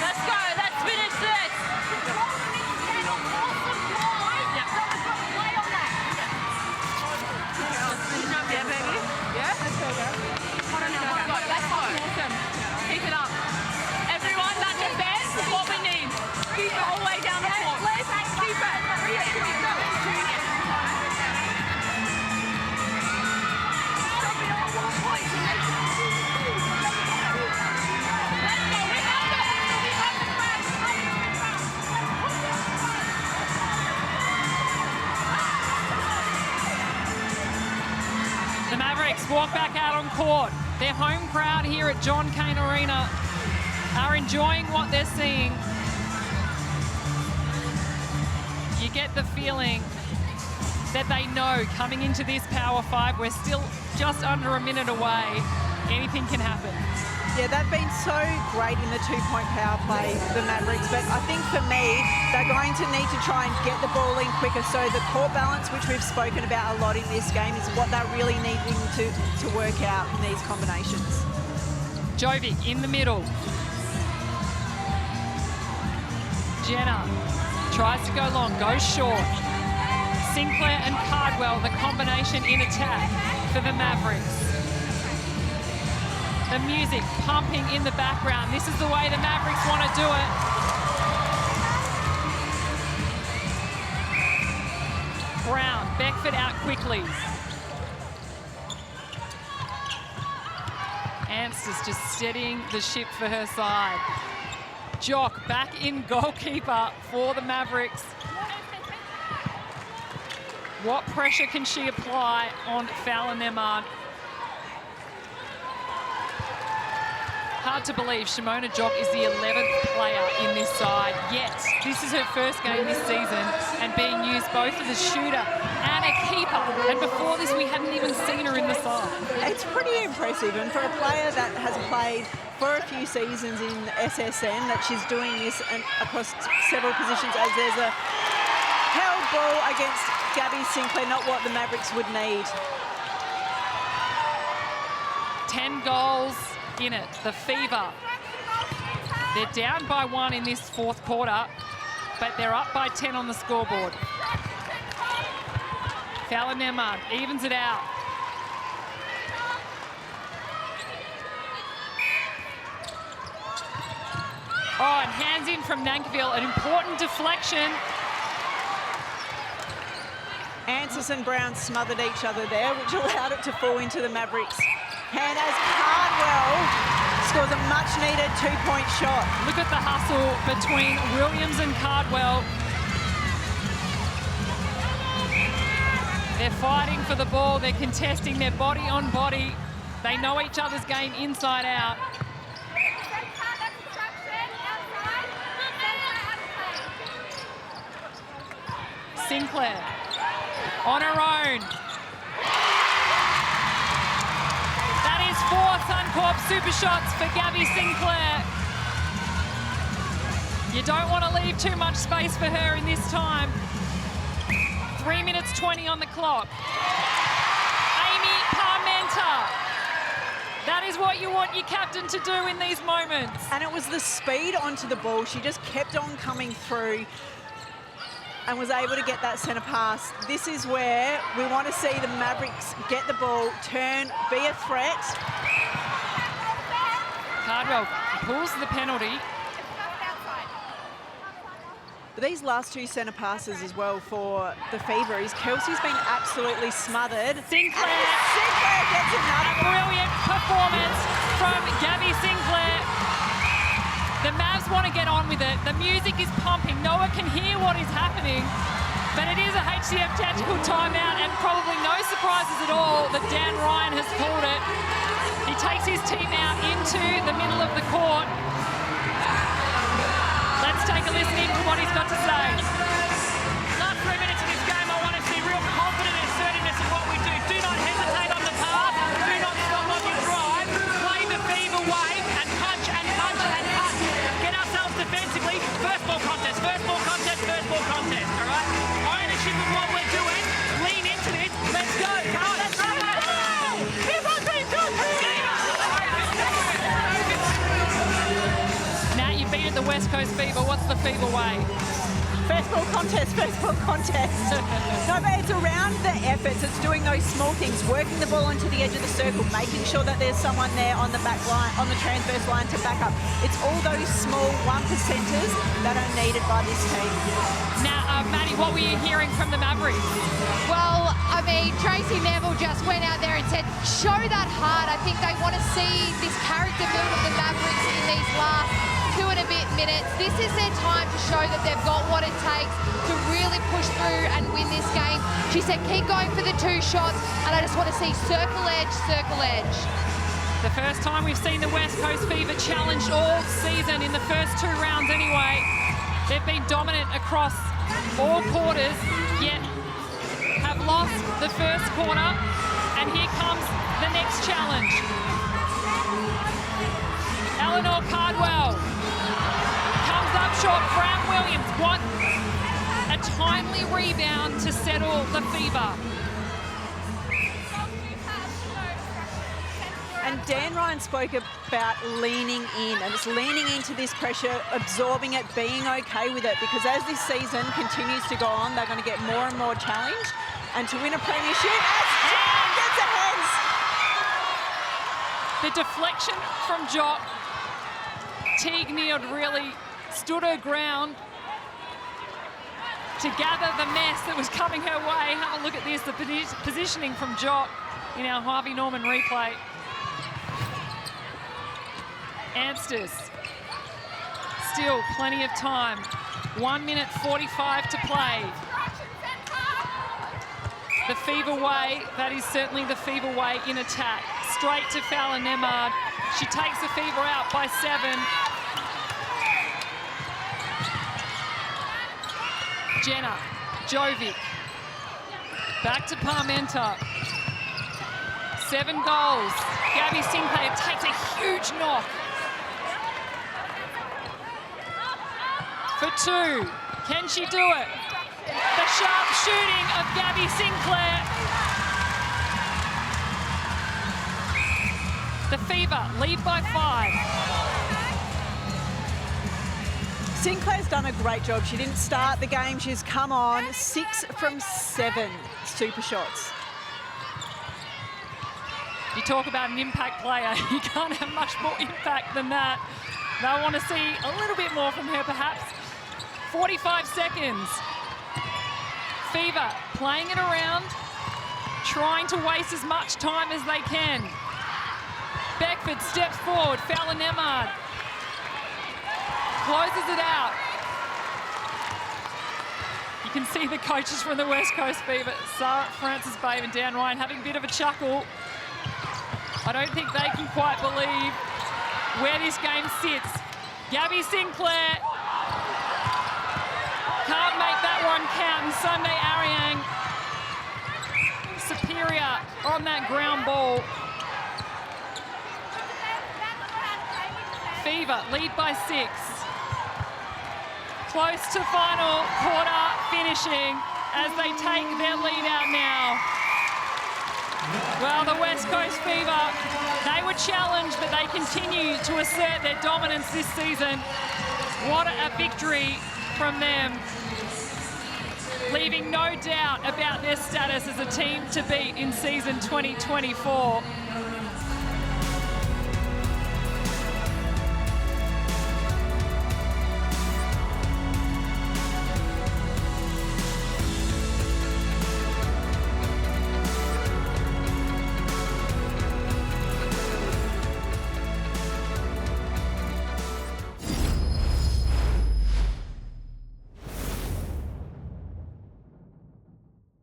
Let's go, let's finish this. Yeah, baby. Yeah? Let's go, girl. Let's go. Awesome. Keep it up. Everyone, that defense is what we need. Keep it all the way down the court. Let's keep it. Mavericks walk back out on court. Their home crowd here at John Cain Arena are enjoying what they're seeing. You get the feeling that they know coming into this Power 5, we're still just under a minute away. Anything can happen. Yeah, they've been so great in the two-point power play, the Mavericks, but I think for me, they're going to need to try and get the ball in quicker. So the court balance, which we've spoken about a lot in this game, is what they're really needing to work out in these combinations. Jovic in the middle. Jenner tries to go long, goes short. Sinclair and Cardwell, the combination in attack for the Mavericks. The music pumping in the background. This is the way the Mavericks want to do it. Brown, Beckford out quickly. Ansters just steadying the ship for her side. Jock back in goalkeeper for the Mavericks. What pressure can she apply on Fowler Nemard? Hard to believe Shimona Jock is the 11th player in this side, yet this is her first game this season and being used both as a shooter and a keeper. And before this, we hadn't even seen her in the side. It's pretty impressive, and for a player that has played for a few seasons in SSN, that she's doing this and across several positions, as there's a held ball against Gabby Sinclair, not what the Mavericks would need. 10 goals in it, the Fever. They're down by 1 in this fourth quarter, but they're up by 10 on the scoreboard. Fowler Nemard evens it out. Oh, and hands in from Nankiville, an important deflection. Ansis and Brown smothered each other there, which allowed it to fall into the Mavericks' hand as Cardwell scores a much-needed two-point shot. Look at the hustle between Williams and Cardwell. They're fighting for the ball. They're contesting their body on body. They know each other's game inside out. Sinclair on her own. That is 4 Suncorp super shots for Gabby Sinclair. You don't want to leave too much space for her in this time. 3 minutes 20 on the clock. Amy Parmenter. That is what you want your captain to do in these moments. And it was the speed onto the ball. She just kept on coming through and was able to get that centre pass. This is where we want to see the Mavericks get the ball, turn, be a threat. Cardwell pulls the penalty. But these last 2 centre passes as well for the Fever is Kelsey's been absolutely smothered. Sinclair gets another. A brilliant performance from Gabby Sinclair. The Mavs want to get on with it. The music is pumping. No one can hear what is happening. But it is a HCF tactical timeout, and probably no surprises at all that Dan Ryan has called it. He takes his team out into the middle of the court. Let's take a listen in to what he's got to say. Last 3 minutes of this game, I want to see real confident and assertiveness in what we do. Do not hesitate on the pass. Do not stop on your drive. Play the Fever way and punch and punch and punch. Get ourselves defensively. First ball contest, first ball contest, first ball contest, all right? Ownership of what we're doing. Lean into this. Let's go. Come on, let's go. Nat, you beat the West Coast Fever. What's the Fever way? First ball contest, first ball contest. No, but it's around the efforts. It's doing those small things, working the ball onto the edge of the circle, making sure that there's someone there on the back line, on the transverse line to back up. It's all those small 1%ers that are needed by this team. Now, Maddie, what were you hearing from the Mavericks? Well, I mean, Tracy Neville just went out there and said, show that heart. I think they want to see this character build of the Mavericks in these last 2 and a bit minutes. This is their time to show that they've got what it takes to really push through and win this game. She said, keep going for the 2 shots, and I just want to see circle edge, circle edge. The first time we've seen the West Coast Fever challenged all season in the first 2 rounds anyway. They've been dominant across all quarters, yet have lost the first quarter, and here comes the next challenge. Eleanor Cardwell comes up short. Fran Williams, what a timely rebound to settle the Fever. And Dan Ryan spoke about leaning in, and it's leaning into this pressure, absorbing it, being okay with it, because as this season continues to go on, they're going to get more and more challenged. And to win a premiership, as Jan gets a hands. The deflection from Jock. Teague Neald really stood her ground to gather the mess that was coming her way. Have a look at this, the positioning from Jock in our Harvey Norman replay. Anstis, still plenty of time. 1 minute 45 to play. The Fever way, that is certainly the Fever way in attack. Straight to Fowler Nemard. She takes the Fever out by 7. Jenna, Jovic, back to Parmenter. 7 goals. Gabby Sinclair takes a huge knock. For 2, can she do it? The sharp shooting of Gabby Sinclair. The Fever lead by 5. Sinclair's done a great job. She didn't start the game. She's come on 6 from 7 super shots. You talk about an impact player. You can't have much more impact than that. They'll want to see a little bit more from her, perhaps. 45 seconds. Fever playing it around, trying to waste as much time as they can. Beckford steps forward. Fowler Nemard closes it out. You can see the coaches from the West Coast Fever, Sarah Francis Babe and Dan Ryan, having a bit of a chuckle. I don't think they can quite believe where this game sits. Gabby Sinclair can't make that one count, and Sunday Ariang superior on that ground ball. Fever lead by 6. Close to final quarter finishing as they take their lead out now. Well, the West Coast Fever, they were challenged, but they continue to assert their dominance this season. What a victory from them, leaving no doubt about their status as a team to beat in season 2024.